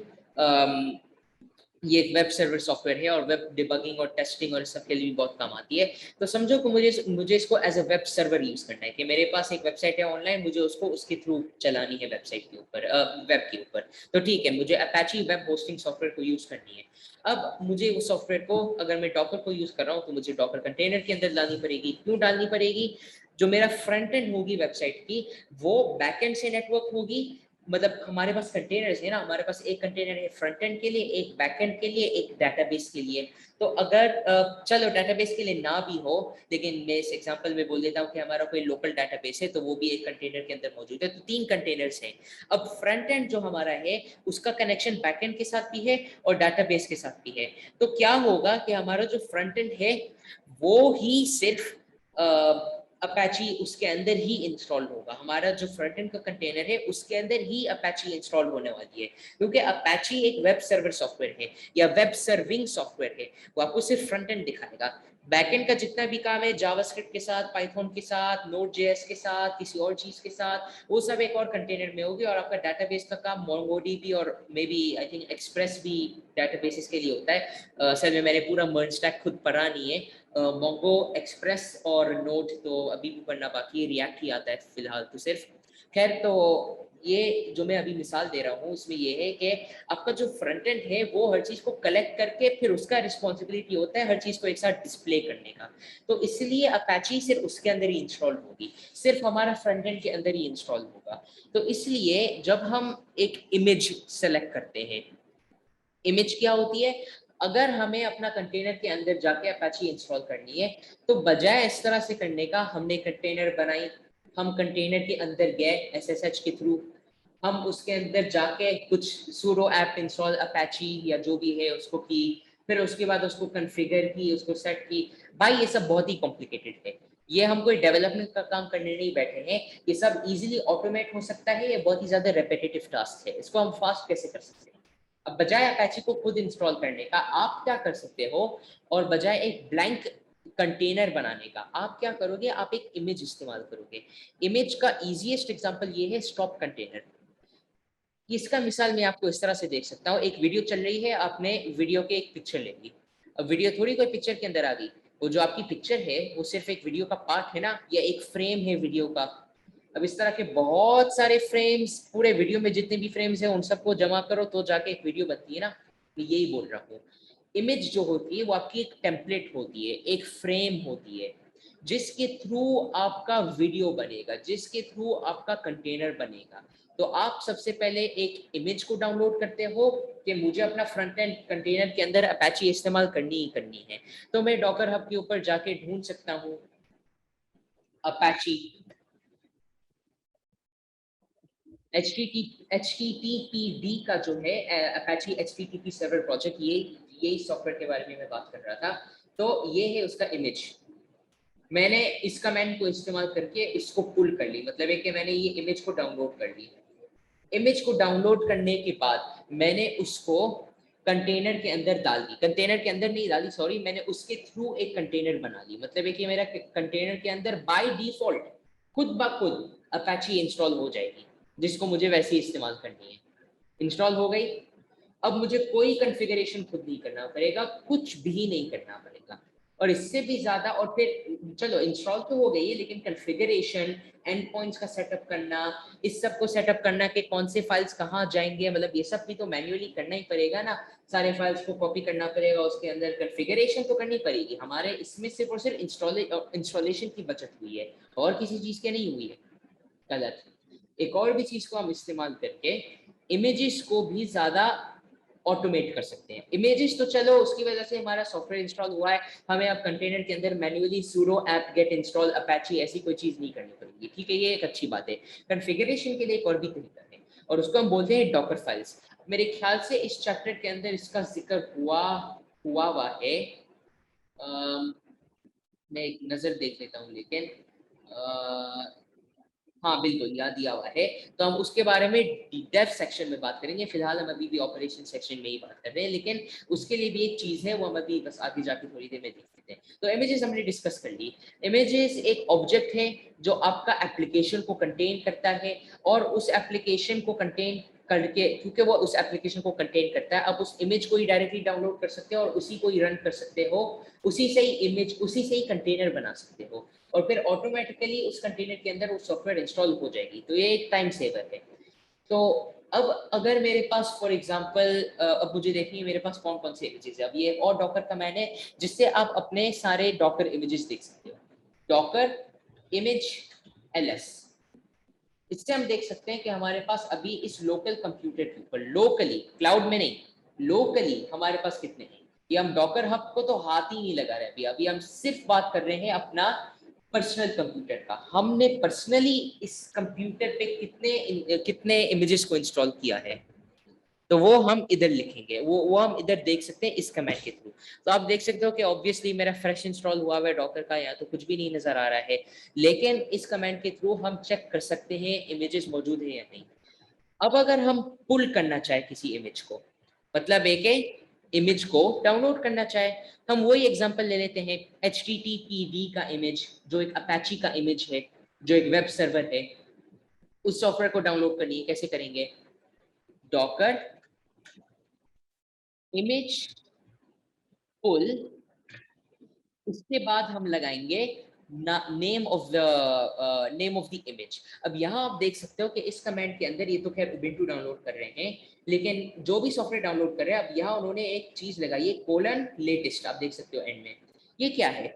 ये एक वेब सर्वर सॉफ्टवेयर है, और वेब डिबगिंग और टेस्टिंग और सब के लिए भी बहुत काम आती है। तो समझो कि मुझे इसको as a web server use करना है, कि मेरे पास एक वेबसाइट है ऑनलाइन, मुझे उसको उसके थ्रू चलानी है वेबसाइट के ऊपर, वेब के ऊपर। तो ठीक है, मुझे अपैची वेब होस्टिंग सॉफ्टवेयर को यूज करनी है। अब मुझे उस सॉफ्टवेयर को, अगर मैं डॉकर को यूज कर रहा हूँ, तो मुझे डॉकर कंटेनर के अंदर डालनी पड़ेगी। क्यों डालनी पड़ेगी? जो मेरा फ्रंट एंड होगी वेबसाइट की, वो बैक एंड से नेटवर्क होगी। मतलब हमारे पास कंटेनर्स है ना, हमारे पास एक कंटेनर है फ्रंट एंड के लिए, एक बैक एंड के लिए, एक डेटाबेस के लिए। तो अगर चलो डेटाबेस के लिए ना भी हो, लेकिन मैं इस एग्जांपल में बोल देता हूँ कि हमारा कोई लोकल डेटाबेस है, तो वो भी एक कंटेनर के अंदर मौजूद है। तो 3 कंटेनर्स हैं। अब फ्रंट एंड जो हमारा है, उसका कनेक्शन बैक एंड के साथ भी है और डेटाबेस के साथ भी है। तो क्या होगा कि हमारा जो फ्रंट एंड है, वो ही सिर्फ अपैची उसके अंदर ही इंस्टॉल होगा। हमारा जो फ्रंट एंड का कंटेनर है, उसके अंदर ही अपैची इंस्टॉल होने वाली है, क्योंकि अपैची एक वेब सर्वर सॉफ्टवेयर है या वेब सर्विंग सॉफ्टवेयर है। वो आपको सिर्फ फ्रंट एंड दिखाएगा। बैकएंड का जितना भी काम है जावास्क्रिप्ट के साथ, पाइथन के साथ, नोड.जेएस के साथ, किसी और चीज के साथ, वो सब एक और कंटेनर में होगी। और आपका डेटाबेस का काम मोंगोडीबी और maybe I think Express भी डेटाबेसेस के लिए होता है। असल में मैंने पूरा मर्ज स्टैक खुद पढ़ा नहीं है। मोंगो, एक्सप्रेस और नोड तो अभी भी पढ़ना बाकी है, रिएक्ट ही आता है फिलहाल तो सिर्फ। खैर, तो ये जो मैं अभी मिसाल दे रहा हूँ, इसमें ये है कि आपका जो फ्रंट एंड है, वो हर चीज को कलेक्ट करके फिर उसका रिस्पॉन्सिबिलिटी होता है हर चीज को एक साथ डिस्प्ले करने का। तो इसलिए अपैची सिर्फ उसके अंदर ही इंस्टॉल होगी, सिर्फ हमारा फ्रंट एंड के अंदर ही इंस्टॉल होगा। तो इसलिए जब हम एक इमेज सेलेक्ट करते हैं, इमेज क्या होती है, अगर हमें अपना कंटेनर के अंदर जाके अपैची इंस्टॉल करनी है, तो बजाय इस तरह से करने का, हमने कंटेनर बनाई, हम कंटेनर के अंदर गए SSH के थ्रू, हम उसके अंदर जाके कुछ sudo apt install apache या जो भी है उसको की, फिर उसके बाद उसको कॉन्फ़िगर की, उसको सेट की। भाई ये सब बहुत ही कॉम्प्लिकेटेड है, ये हम कोई डेवलपमेंट का काम करने नहीं बैठे हैं, ये सब इजीली ऑटोमेट हो सकता है, ये बहुत ही ज्यादा रेपिटेटिव टास्क है, इसको हम फास्ट कैसे कर सकते हैं। अब बजाय अपैची को खुद इंस्टॉल करने का आप क्या कर सकते हो, और बजाय एक ब्लैंक कंटेनर बनाने का आप क्या करोगे, आप एक इमेज इस्तेमाल करोगे। इमेज का इजीएस्ट एग्जांपल ये है स्टॉप कंटेनर। इसका मिसाल मैं आपको इस तरह से देख सकता हूँ, एक वीडियो चल रही है, आपने वीडियो के एक पिक्चर ले ली। अब वीडियो थोड़ी कोई पिक्चर के अंदर आ गई, वो जो आपकी पिक्चर है वो सिर्फ एक वीडियो का पार्ट है ना, या एक फ्रेम है वीडियो का। अब इस तरह के बहुत सारे फ्रेम्स, पूरे वीडियो में जितने भी फ्रेम्स हैं उन सबको जमा करो तो जाके एक वीडियो बनती है ना। मैं यही बोल रहा हूँ, इमेज जो होती है वो आपकी एक टेम्पलेट होती है, एक फ्रेम होती है, जिसके थ्रू आपका वीडियो बनेगा, जिसके थ्रू आपका कंटेनर बनेगा। तो आप सबसे पहले एक इमेज को डाउनलोड करते हो कि मुझे अपना फ्रंट एंड कंटेनर के अंदर अपैची इस्तेमाल करनी ही करनी है। तो मैं डॉकर हब के ऊपर जाके ढूंढ सकता हूँ अपैची HTTPD का जो है अपैची HTTP सर्वर प्रोजेक्ट, ये यही सॉफ्टवेयर के बारे में मैं बात कर रहा था। तो ये है उसका इमेज, मैंने इस कमेंट को इस्तेमाल करके इसको पुल कर ली, मतलब है कि मैंने ये इमेज को डाउनलोड कर ली। इमेज को डाउनलोड करने के बाद मैंने उसको कंटेनर के अंदर डाल दी, कंटेनर के अंदर नहीं डाली सॉरी, मैंने उसके थ्रू एक कंटेनर बना ली, मतलब है कि मेरा कंटेनर के अंदर बाय डिफॉल्ट खुद ब खुद अपैची इंस्टॉल हो जाएगी, जिसको मुझे वैसे ही इस्तेमाल करनी है। इंस्टॉल हो गई, अब मुझे कोई कॉन्फ़िगरेशन खुद नहीं करना पड़ेगा, कुछ भी नहीं करना पड़ेगा। और इससे भी ज्यादा, और फिर चलो इंस्टॉल तो हो गई है, लेकिन कॉन्फ़िगरेशन, एंड पॉइंट्स का सेटअप करना, इस सब को सेटअप करना कि कौन से फाइल्स कहाँ जाएंगे, मतलब ये सब भी तो मैन्युअली करना ही पड़ेगा ना। सारे फाइल्स को कॉपी करना पड़ेगा, उसके अंदर कॉन्फ़िगरेशन तो करनी पड़ेगी हमारे, इसमें सिर्फ और सिर्फ इंस्टॉलेशन की बचत हुई है और किसी चीज की नहीं हुई है। गलत। एक और भी चीज को हम इस्तेमाल करके इमेजेस को भी ज्यादा ऑटोमेट कर सकते हैं। इमेजेस तो चलो उसकी वजह से हमारा सॉफ्टवेयर इंस्टॉल हुआ है, हमें अब कंटेनर के अंदर manually sudo apt get install apache ऐसी कोई चीज नहीं करनी पड़ेगी, ठीक है, ये एक अच्छी बात है। कॉन्फ़िगरेशन के लिए एक और भी तरीका है, और उसको हम बोलते हैं डॉकर फाइल्स। मेरे ख्याल से इस चैप्टर के अंदर इसका जिक्र हुआ है। मैं एक नजर देख लेता हूँ, लेकिन हाँ बिल्कुल याद दिया हुआ है। तो हम उसके बारे में डेव सेक्शन में बात करेंगे, फिलहाल हम अभी भी ऑपरेशन सेक्शन में ही बात कर रहे हैं, लेकिन उसके लिए भी एक चीज है, वो हम अभी बस आगे जाके थोड़ी देर में देख लेते हैं। तो इमेजेस हमने डिस्कस कर ली। इमेजेस एक ऑब्जेक्ट है जो आपका एप्लीकेशन को कंटेन करता है, और उस एप्लीकेशन को कंटेन करके, क्योंकि वो उस एप्लीकेशन को कंटेन करता है, आप उस इमेज को ही डायरेक्टली डाउनलोड कर सकते हो और उसी को ही रन कर सकते हो, उसी से ही इमेज, उसी से ही कंटेनर बना सकते हो, और फिर ऑटोमेटिकली उस कंटेनर के अंदर वो सॉफ्टवेयर इंस्टॉल हो जाएगी। तो ये एक टाइम सेवर है। तो अब अगर मेरे पास फॉर एग्जांपल अब मुझे देखिए मेरे पास कौन कौन से इमेजेस है। अब ये और डॉकर कमांड है जिससे आप अपने सारे डॉकर इमेजेस देख सकते हो। डॉकर इमेज ls, इससे हम देख सकते हैं कि हमारे पास अभी इस लोकल कंप्यूटर के ऊपर, लोकली क्लाउड में नहीं, लोकली हमारे पास कितने हैं। ये हम डॉकर हब को तो हाथ ही नहीं लगा रहे अभी, अभी हम सिर्फ बात कर रहे हैं अपना पर्सनल कंप्यूटर का। हमने पर्सनली इस कंप्यूटर पे कितने कितने इमेजेस को इंस्टॉल किया है, तो वो हम इधर लिखेंगे, वो हम इधर देख सकते हैं इस कमेंट के थ्रू। तो आप देख सकते हो कि ऑब्वियसली मेरा फ्रेश इंस्टॉल हुआ हुआ है डॉकर का, यहाँ तो कुछ भी नहीं नजर आ रहा है, लेकिन इस कमेंट के थ्रू हम चेक कर सकते हैं इमेजेस मौजूद है या नहीं। अब अगर हम पुल करना चाहे किसी इमेज को, मतलब एक इमेज को डाउनलोड करना चाहे, हम वही एग्जांपल ले लेते हैं HTTPD का इमेज, जो एक अपैची का इमेज है, जो एक वेब सर्वर है। उस सॉफ्टवेयर को डाउनलोड करनी है, कैसे करेंगे, डॉकर इमेज पुल, उसके बाद हम लगाएंगे नेम ऑफ द इमेज। अब यहाँ आप देख सकते हो कि इस कमेंट के अंदर, ये तो खैर उबुंटू डाउनलोड कर रहे हैं, लेकिन जो भी सॉफ्टवेयर डाउनलोड कर रहे हैं, अब यहाँ उन्होंने एक चीज लगाई है कोलन लेटेस्ट, आप देख सकते हो एंड में। ये क्या है,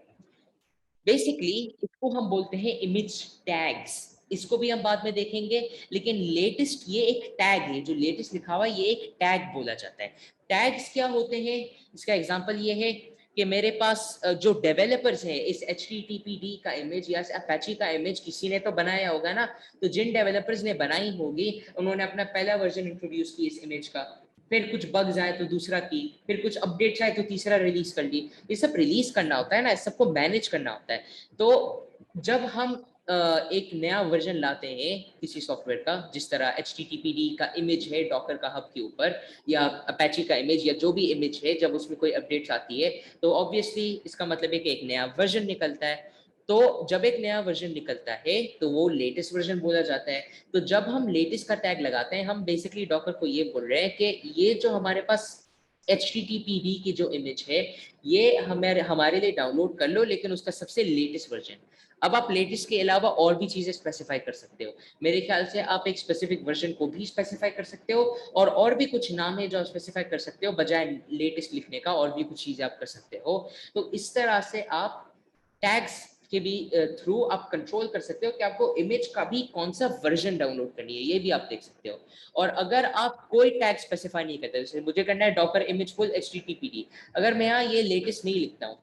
बेसिकली इसको हम बोलते हैं इमेज टैग्स, इसको भी हम बाद में देखेंगे, लेकिन लेटेस्ट ये एक टैग है, जो लेटेस्ट लिखा हुआ है ये एक टैग बोला जाता है। टैग्स क्या होते हैं, इसका एग्जांपल ये है कि मेरे पास जो डेवलपर्स हैं इस HTTPD का इमेज या अपैची का इमेज किसी ने तो बनाया होगा ना, तो जिन डेवलपर्स ने बनाई होगी उन्होंने अपना पहला वर्जन इंट्रोड्यूस किया इस इमेज का, फिर कुछ बग्स आए तो दूसरा की, फिर कुछ अपडेट्स आए तो तीसरा रिलीज कर ली। ये सब रिलीज करना होता है ना, इस सबको मैनेज करना होता है। तो जब हम एक नया वर्जन लाते हैं किसी सॉफ्टवेयर का, जिस तरह HTTPD का इमेज है डॉकर का हब के ऊपर, या अपैची का इमेज, या जो भी इमेज है, जब उसमें कोई अपडेट्स आती है तो ऑब्वियसली इसका मतलब है कि एक नया वर्जन निकलता है। तो जब एक नया वर्जन निकलता है तो वो लेटेस्ट वर्जन बोला जाता है। तो जब हम लेटेस्ट का टैग लगाते हैं, हम बेसिकली डॉकर को ये बोल रहे हैं कि ये जो हमारे पास HTTPD की जो इमेज है, ये हमारे लिए डाउनलोड कर लो, लेकिन उसका सबसे लेटेस्ट वर्जन। अब आप लेटेस्ट के अलावा और भी चीजें स्पेसिफाई कर सकते हो। मेरे ख्याल से आप एक स्पेसिफिक वर्जन को भी स्पेसिफाई कर सकते हो, और भी कुछ नाम है जो आप स्पेसिफाई कर सकते हो बजाय लेटेस्ट लिखने का, और भी कुछ चीजें आप कर सकते हो। तो इस तरह से आप टैग्स के भी थ्रू आप कंट्रोल कर सकते हो कि आपको इमेज का भी कौन सा वर्जन डाउनलोड करनी है, ये भी आप देख सकते हो। और अगर आप कोई टैग स्पेसिफाई नहीं करते, जैसे मुझे करना है डॉकर इमेज फुल HTTPD, अगर मैं यहाँ ये लेटेस्ट नहीं लिखता हूँ,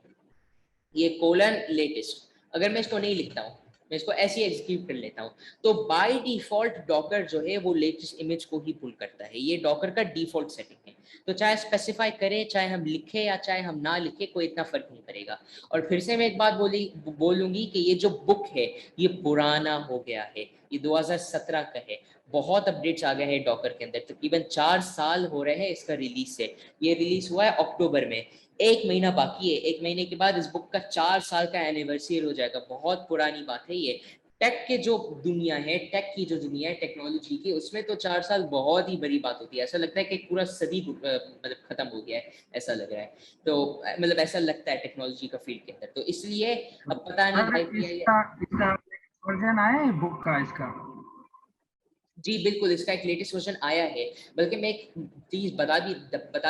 ये कोलन लेटेस्ट, अगर मैं इसको नहीं लिखता हूँ, मैं इसको ऐसे ही एग्जीक्यूट कर लेता हूँ, तो बाय डिफॉल्ट डॉकर जो है वो लेटेस्ट इमेज को ही पुल करता है। ये डॉकर का डिफॉल्ट सेटिंग है। तो चाहे स्पेसिफाई करें, चाहे हम लिखें या चाहे हम ना लिखें, कोई इतना फर्क नहीं पड़ेगा। और फिर से मैं एक बात बोलूंगी कि ये जो बुक है ये पुराना हो गया है, ये 2017 का है। बहुत अपडेट्स आ गए हैं डॉकर के अंदर, तकरीबन 4 साल हो रहे हैं इसका रिलीज से। ये रिलीज हुआ है अक्टूबर में, 1 महीना बाकी है। 1 महीने के बाद इस बुक का 4 साल का एनिवर्सरी हो जाएगा। बहुत पुरानी बात है ये। टेक के जो दुनिया है, टेक की जो दुनिया है टेक्नोलॉजी की, उसमें तो 4 साल बहुत ही बड़ी बात होती है। ऐसा लगता है कि पूरा सदी मतलब खत्म हो गया है, ऐसा लग रहा है। तो मतलब ऐसा लगता है टेक्नोलॉजी का फील्ड के अंदर। तो इसलिए अब पता नहीं सर भाई इसका इसका वर्जन आया है बुक का इसका? जी बिल्कुल, इसका एक लेटेस्ट वर्जन आया है। बल्कि मैं एक चीज बता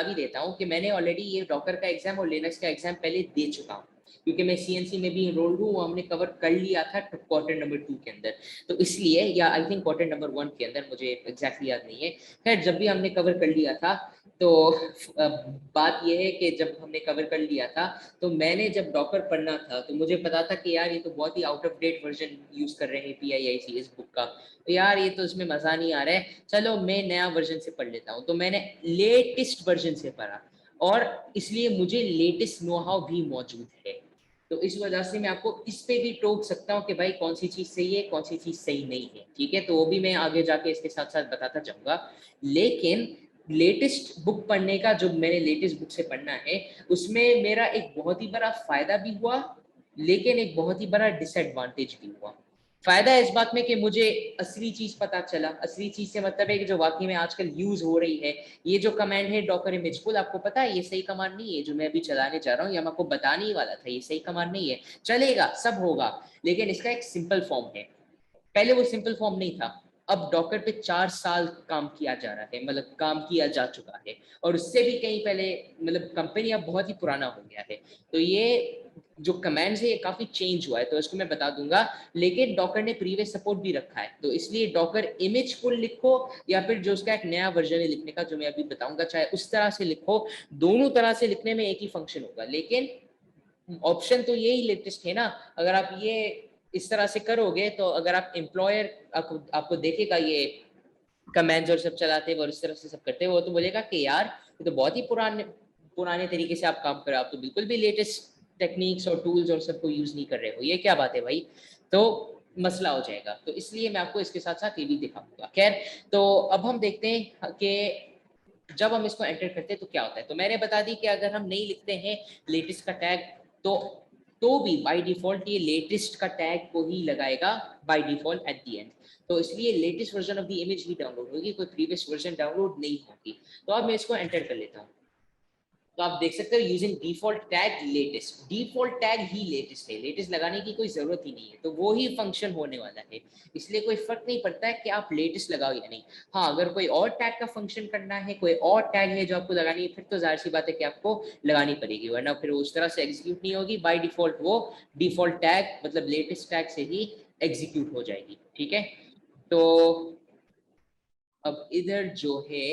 भी देता हूँ कि मैंने ऑलरेडी ये डॉकर का एग्जाम और लिनक्स का एग्जाम पहले दे चुका हूँ, क्योंकि मैं CNC में भी एनरोल्ड हूँ। हमने कवर कर लिया था क्वार्टर नंबर 2 के अंदर, तो इसलिए, या आई थिंक क्वार्टर नंबर 1 के अंदर, मुझे एग्जैक्टली याद नहीं है। खैर, जब भी हमने कवर कर लिया था, तो बात यह है कि जब हमने कवर कर लिया था, तो मैंने जब डॉकर पढ़ना था तो मुझे पता था कि यार ये तो बहुत ही out of date version use कर रहे हैं PIIC इस बुक का, तो यार ये तो इसमें मजा नहीं आ रहा है, चलो मैं नया वर्जन से पढ़ लेता हूँ। तो मैंने लेटेस्ट वर्जन से पढ़ा, और इसलिए मुझे लेटेस्ट नो हाउ भी मौजूद है। तो इस वजह से मैं आपको इस पे भी टोक सकता हूँ कि भाई कौन सी चीज सही है, कौन सी चीज सही नहीं है। ठीक है, तो वो भी मैं आगे जाके इसके साथ साथ बताता जाऊंगा। लेकिन लेटेस्ट बुक पढ़ने का, जो मैंने लेटेस्ट बुक से पढ़ना है, उसमें मेरा एक बहुत ही बड़ा फायदा भी हुआ, लेकिन एक बहुत ही बड़ा डिसएडवांटेज भी हुआ। फायदा इस बात में कि मुझे असली चीज पता चला। असली चीज से मतलब है कि जो वाकई में आजकल यूज हो रही है, ये जो कमांड है डॉकर इमेज फुल, आपको पता है ये सही कमांड नहीं है जो मैं अभी चलाने जा रहा हूँ, या मैं आपको बताने ही वाला था, ये सही कमांड नहीं है। चलेगा, सब होगा, लेकिन इसका एक सिंपल फॉर्म है। पहले वो सिंपल फॉर्म नहीं था। अब डॉकर पे 4 साल काम किया जा रहा है, मतलब काम किया जा चुका है, और उससे भी कहीं पहले, मतलब कंपनी अब बहुत ही पुराना हो गया है। तो ये जो कमांड्स है ये काफी चेंज हुआ है, तो इसको मैं बता दूंगा। लेकिन डॉकर ने प्रीवियस सपोर्ट भी रखा है, तो इसलिए डॉकर इमेज फुल लिखो, या फिर जो उसका एक नया वर्जन है लिखने का, जो मैं अभी बताऊंगा, चाहे उस तरह से लिखो, दोनों तरह से लिखने में एक ही फंक्शन होगा। लेकिन ऑप्शन तो यही लेटेस्ट है ना। अगर आप ये इस तरह से करोगे, तो अगर आप एम्प्लॉयर आपको देखेगा ये कमेंट्स और सब चलाते हैं और इस तरह से सब करते हैं, वो तो बोलेगा कि यार ये तो बहुत ही पुराने पुराने तरीके से आप काम कर रहे हो, आप तो बिल्कुल भी लेटेस्ट टेक्निक्स और टूल्स और सबको यूज नहीं कर रहे हो, ये क्या बात है भाई। तो मसला हो जाएगा। तो इसलिए मैं आपको इसके साथ साथ ये भी दिखाऊंगा। खैर, तो अब हम देखते हैं कि जब हम इसको एंटर करते हैं तो क्या होता है। तो मैंने बता दी कि अगर हम नहीं लिखते हैं लेटेस्ट का टैग, तो भी बाय डिफॉल्ट ये लेटेस्ट का टैग को ही लगाएगा by default at the end. तो इसलिए latest version of the image he download होगी, कोई प्रीवियस वर्जन डाउनलोड नहीं होगी। तो अब मैं इसको एंटर कर लेता हूँ। तो आप देख सकते हो using default tag latest, default tag ही लेटेस्ट है, लेटेस्ट लगाने की कोई जरूरत ही नहीं है, तो वो ही फंक्शन होने वाला है। इसलिए कोई फर्क नहीं पड़ता है कि आप लेटेस्ट लगाओ या नहीं। हाँ, अगर कोई और टैग का फंक्शन करना है, कोई और टैग है जो आपको लगानी है, फिर तो जाहिर सी बात है कि आपको लगानी पड़ेगी, वरना फिर उस तरह से एग्जीक्यूट नहीं होगी। बाय डिफॉल्ट वो डिफॉल्ट टैग मतलब लेटेस्ट टैग से ही एग्जीक्यूट हो जाएगी। ठीक है, तो अब इधर जो है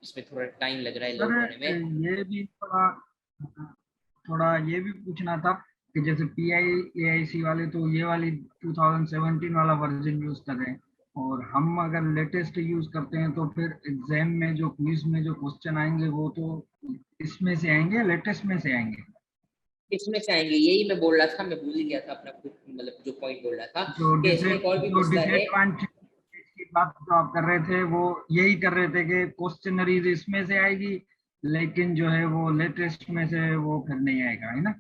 इसमें थोड़ा टाइम लग रहा है सर लोड होने में। ये भी थोड़ा थोड़ा ये भी पूछना था कि जैसे PIAIC वाले तो ये वाली 2017 वाला वर्जन यूज कर रहे हैं, और हम अगर लेटेस्ट यूज करते हैं तो फिर एग्जाम में जो क्विज में जो क्वेश्चन आएंगे वो तो इसमें से आएंगे, लेटेस्ट में से आएंगे। इसमें से आएंगे, यही मैं बोल रहा था, मैं भूल ही गया था अपना मतलब जो पॉइंट बोल रहा था कि इसमें एक और भी जो मसला है। डिसएडवांटेज की बात जो आप कर रहे थे वो यही कर रहे थे कि क्वेश्चनरीज इसमें से आएगी, लेकिन जो है वो लेटेस्ट में से वो फिर नहीं आएगा, है ना।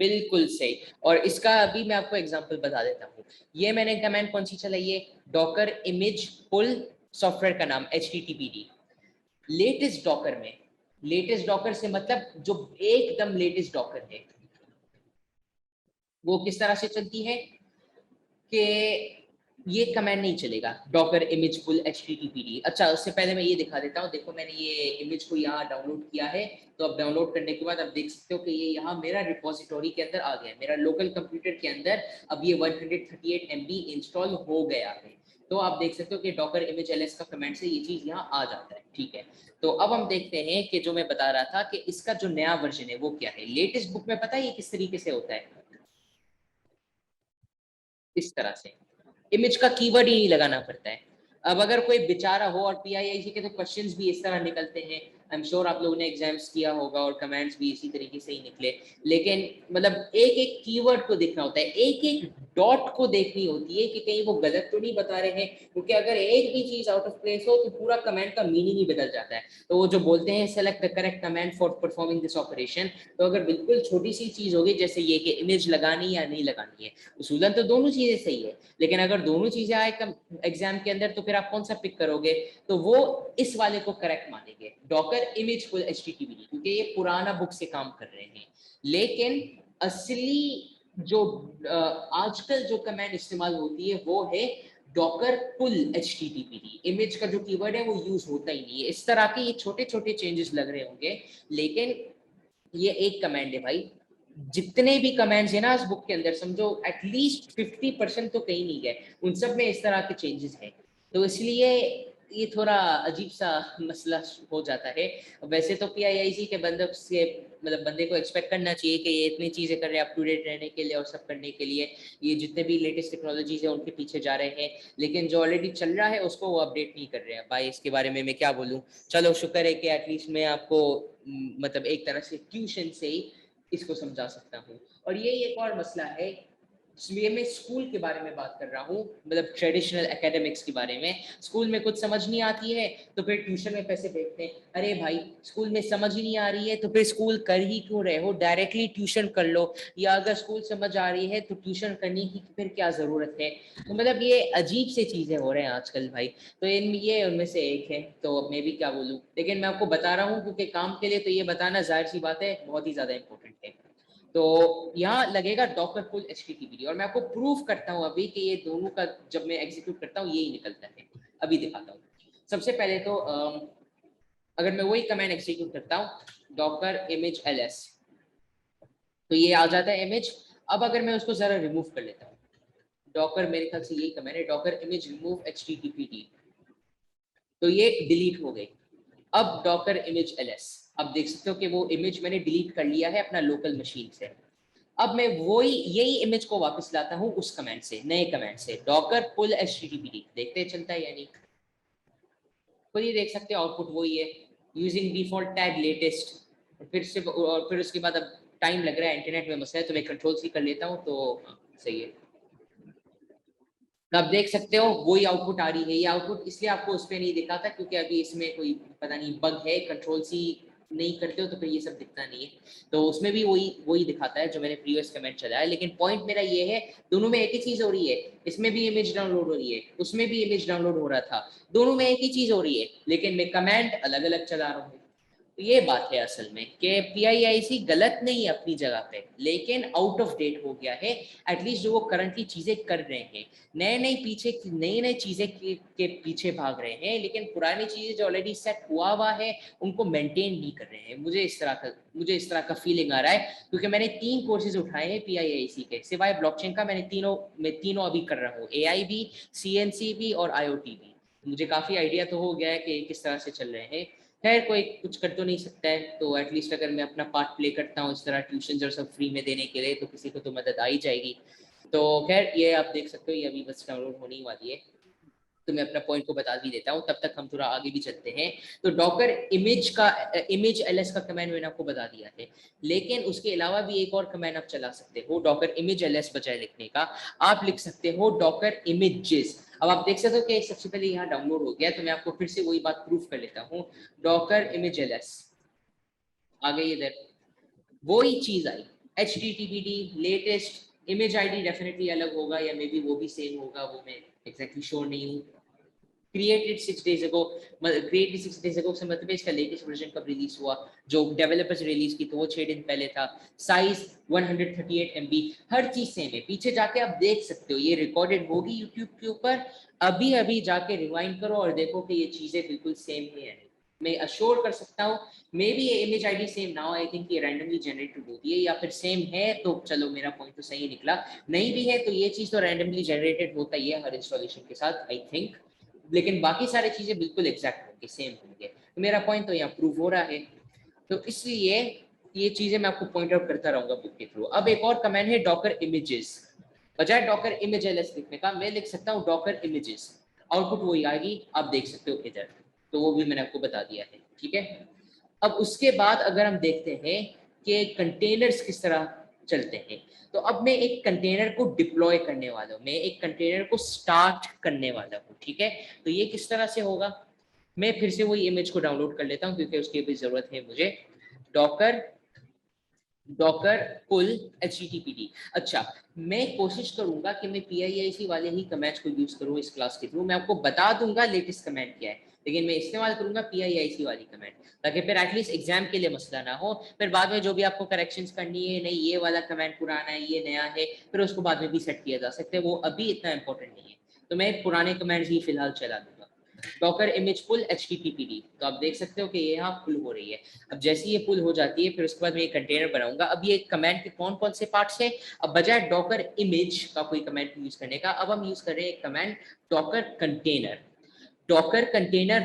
बिल्कुल सही। और इसका अभी मैं आपको एग्जांपल बता देता हूँ। ये मैंने कमांड कौन सी चलाई है, डॉकर इमेज पुल, सॉफ्टवेयर का नाम HTTPD। लेटेस्ट डॉकर में, लेटेस्ट डॉकर से मतलब जो एकदम लेटेस्ट डॉकर है वो किस तरह से चलती है कि ये कमांड नहीं चलेगा, डॉकर इमेज पुल HTTPD। अच्छा, उससे पहले मैं ये दिखा देता हूँ। देखो मैंने ये इमेज को यहाँ डाउनलोड किया है, तो अब डाउनलोड करने के बाद आप देख सकते हो कि ये यहाँ मेरा रिपोजिटोरी के अंदर आ गया है, मेरा लोकल कंप्यूटर के अंदर अब ये 138 MB इंस्टॉल हो गया है। तो आप देख सकते हो कि डॉकर इमेज ls का कमेंट से ये चीज यहाँ आ जाता है। ठीक है, तो अब हम देखते हैं कि जो मैं बता रहा था कि इसका जो नया वर्जन है वो क्या है। लेटेस्ट बुक में पता है ये किस तरीके से होता है, इस तरह से इमेज का कीवर्ड ही नहीं लगाना पड़ता है। अब अगर कोई बेचारा हो, और PIIC के तो क्वेश्चंस भी इस तरह निकलते हैं, आई एम श्योर आप लोगों ने एग्जाम्स किया होगा और कमेंट्स भी इसी तरीके से ही निकले। लेकिन मतलब एक एक कीवर्ड को देखना होता है, एक एक डॉट को देखनी होती है कि कहीं वो गलत तो नहीं बता रहे हैं, क्योंकि अगर एक भी चीज आउट ऑफ प्लेस हो तो पूरा कमेंट का मीनिंग ही बदल जाता है। तो वो जो बोलते हैं select the correct comment for performing this operation, तो अगर बिल्कुल छोटी सी चीज होगी जैसे ये कि इमेज लगानी या नहीं लगानी है, उसूलन तो दोनों चीजें सही है, लेकिन अगर दोनों चीजें आए एग्जाम के अंदर तो फिर आप कौन सा पिक करोगे, तो वो इस वाले को करेक्ट मानेंगे, डॉकर इमेज फुल HTTPD, क्योंकि ये पुराना बुक से काम कर रहे हैं। लेकिन असली जो आजकल जो कमांड इस्तेमाल होती है वो है डॉकर पुल HTTPD। इमेज का जो कीवर्ड है वो यूज होता ही नहीं है। इस तरह के ये छोटे छोटे चेंजेस लग रहे होंगे, लेकिन ये एक कमांड है भाई। जितने भी कमांड्स है ना इस बुक के अंदर, समझो एटलीस्ट 50% तो कहीं नहीं गए, उन सब में इस तरह के चेंजेस हैं। तो इसलिए ये थोड़ा अजीब सा मसला हो जाता है। वैसे तो PIIC के बंदे से मतलब बंदे को एक्सपेक्ट करना चाहिए कि ये इतनी चीजें कर रहे हैं अप टू डेट रहने के लिए और सब करने के लिए, ये जितने भी लेटेस्ट टेक्नोलॉजीज है उनके पीछे जा रहे हैं, लेकिन जो ऑलरेडी चल रहा है उसको वो अपडेट नहीं कर रहे हैं। भाई इसके बारे में मैं क्या बोलूँ। चलो शुक्र है कि एटलीस्ट मैं आपको मतलब एक तरह से ट्यूशन से ही इसको समझा सकता हूँ। और ये एक और मसला है, इसलिए मैं स्कूल के बारे में बात कर रहा हूँ, मतलब ट्रेडिशनल एकेडमिक्स के बारे में। स्कूल में कुछ समझ नहीं आती है तो फिर ट्यूशन में पैसे भेजते हैं। अरे भाई स्कूल में समझ ही नहीं आ रही है तो फिर स्कूल कर ही क्यों रहे हो, डायरेक्टली ट्यूशन कर लो, या अगर स्कूल समझ आ रही है तो ट्यूशन करने की फिर क्या जरूरत है। तो मतलब ये अजीब से चीजें हो रहे हैं आजकल भाई। तो इन ये उनमें से एक है, तो मैं भी क्या बोलूँ, लेकिन मैं आपको बता रहा हूँ क्योंकि काम के लिए तो ये बताना जाहिर सी बात है बहुत ही ज्यादा इंपॉर्टेंट है। तो यहाँ लगेगा डॉकर पुल HTTPD, और मैं आपको प्रूफ करता हूँ अभी कि ये दोनों का जब मैं एग्जीक्यूट करता हूँ यही निकलता है। अभी दिखाता हूँ। सबसे पहले तो अगर मैं वही कमांड एग्जीक्यूट करता हूँ डॉकर इमेज ls, तो ये आ जाता है इमेज। अब अगर मैं उसको जरा रिमूव कर लेता हूँ, डॉकर मेरे ख्याल से यही कमांड है, डॉकर इमेज रिमूव HTTPD, तो ये डिलीट हो गई। अब डॉकर इमेज ls, अब देख सकते हो कि वो इमेज मैंने डिलीट कर लिया है अपना लोकल मशीन से। अब मैं वही यही इमेज को वापस लाता हूँ उस कमांड से, नए कमांड से, डॉकर पुल HTTPD, देखते हैं चलता है या नहीं। खुद ही देख सकते हो आउटपुट वही है, यूजिंग डिफॉल्ट टैग लेटेस्ट। और फिर उसके बाद अब टाइम लग रहा है, इंटरनेट में मसला है, तो मैं कंट्रोल सी कर लेता हूँ, तो सही है। तो आप देख सकते हो वही आउटपुट आ रही है। ये आउटपुट इसलिए आपको उस पर नहीं दिखाता क्योंकि अभी इसमें कोई पता नहीं बग है, कंट्रोल सी नहीं करते हो तो फिर ये सब दिखता नहीं है। तो उसमें भी वही वही दिखाता है जो मैंने प्रीवियस कमेंट चलाया। लेकिन पॉइंट मेरा ये है, दोनों में एक ही चीज हो रही है, इसमें भी इमेज डाउनलोड हो रही है, उसमें भी इमेज डाउनलोड हो रहा था, दोनों में एक ही चीज हो रही है, लेकिन मैं कमेंट अलग अलग चला रहा हूँ। तो ये बात है असल में कि PIIC गलत नहीं है अपनी जगह पे, लेकिन आउट ऑफ डेट हो गया है। एटलीस्ट जो वो करंटली चीजें कर रहे हैं, नई नई चीजें के पीछे भाग रहे हैं, लेकिन पुरानी चीजें जो ऑलरेडी सेट हुआ है उनको मेंटेन नहीं कर रहे हैं। मुझे इस तरह का फीलिंग आ रहा है, क्योंकि मैंने 3 कोर्सेज उठाए हैं PIIC के, सिवाय ब्लॉकचेन का मैं तीनों अभी कर रहा हूँ, AI भी, CNC भी और IoT भी। मुझे काफी आइडिया तो हो गया है कि किस तरह से चल रहे हैं। खैर कोई कुछ कर तो नहीं सकता है, तो एटलीस्ट अगर मैं अपना पार्ट प्ले करता हूँ इस तरह ट्यूशन और सब फ्री में देने के लिए, तो किसी को तो मदद आ ही जाएगी। तो खैर ये आप देख सकते हो, ये अभी बस डाउनलोड होने ही वाली है। तो मैं अपना पॉइंट को बता भी देता हूँ, तब तक हम थोड़ा आगे भी चलते हैं। तो डॉकर इमेज का इमेज एलएस का कमांड मैंने आपको बता दिया है, लेकिन उसके अलावा भी एक और कमांड आप चला सकते हो डॉकर इमेज एलएस बजाय लिखने का, आप लिख सकते हो डॉकर इमेजेस। अब आप देख सकते हो कि सबसे पहले यहाँ डाउनलोड हो गया, तो मैं आपको फिर से वही बात प्रूफ कर लेता हूँ। डॉकर इमेज एलएस आ गई, इधर वही चीज आई, HTTPD latest image ID definitely अलग होगा या मे बी वो भी सेम होगा, वो मैं एग्जैक्टली श्योर नहीं हूँ। Created 6 days ago, created 6 days ago से मतलब इसका लेटेस्ट वर्जन कब रिलीज हुआ, जो डेवलपर्स रिलीज की तो वो 6 दिन पहले था। साइज 138 MB, हर चीज सेम है। पीछे जाके आप देख सकते हो, ये रिकॉर्डेड होगी यूट्यूब के ऊपर, अभी अभी जाके रिवाइंड करो और देखो कि ये चीजें बिल्कुल सेम है। मैं अश्योर कर सकता हूँ, मे बी ये इमेज आईडी सेम ना हो, आई थिंक ये रैंडमली जनरेटेड होती है, या फिर सेम है तो चलो मेरा पॉइंट तो सही निकला, नहीं भी है तो ये चीज तो रैंडमली जनरेटेड होता ही है हर इंस्टॉलेशन के साथ आई थिंक, लेकिन बाकी सारी चीजें बिल्कुल एग्जैक्ट होंगे, सेम होंगे। तो मेरा पॉइंट तो यहाँ प्रूव हो रहा है, तो इसलिए ये चीजें मैं आपको पॉइंट आउट करता रहूंगा बुक के थ्रू। अब एक और कमांड है डॉकर इमेजेस, बजाय डॉकर इमेज एलएस लिखने का मैं लिख सकता हूँ डॉकर इमेजेस, आउटपुट वही आएगी, आप देख सकते हो इधर, तो वो भी मैंने आपको बता दिया है, ठीक है। अब उसके बाद अगर हम देखते हैं कि कंटेनर्स किस तरह चलते हैं, तो अब मैं एक कंटेनर को डिप्लॉय करने वाला हूँ, मैं एक कंटेनर को स्टार्ट करने वाला हूँ, ठीक है। तो ये किस तरह से होगा, मैं फिर से वही इमेज को डाउनलोड कर लेता हूँ क्योंकि उसकी भी जरूरत है मुझे। डॉकर पुल HTTPD। अच्छा, मैं कोशिश करूंगा कि मैं PIIC वाले ही कमांड्स को यूज करूं इस क्लास के थ्रू, मैं आपको बता दूंगा लेटेस्ट कमांड क्या है, लेकिन मैं इस्तेमाल करूंगा PIIC वाली कमांड, ताकि फिर एटलीस्ट एग्जाम के लिए मसला ना हो, फिर बाद में जो भी आपको करेक्शंस करनी है, नहीं ये वाला कमांड पुराना है ये नया है, फिर उसको बाद में भी सेट किया जा सकता है, वो अभी इतना इंपॉर्टेंट नहीं है, तो मैं पुराने कमांड्स ही फिलहाल चला दूंगा। डॉकर इमेज पुल HTTPD, तो आप देख सकते हो कि ये यहाँ पुल हो रही है। अब जैसे ये पुल हो जाती है, फिर उसके बाद मैं एक कंटेनर बनाऊंगा। अब ये कमांड के कौन कौन से पार्ट्स हैं, अब बजाय डॉकर इमेज का कोई कमांड यूज करने का, अब हम यूज कर रहे हैं एक command Docker container. Docker container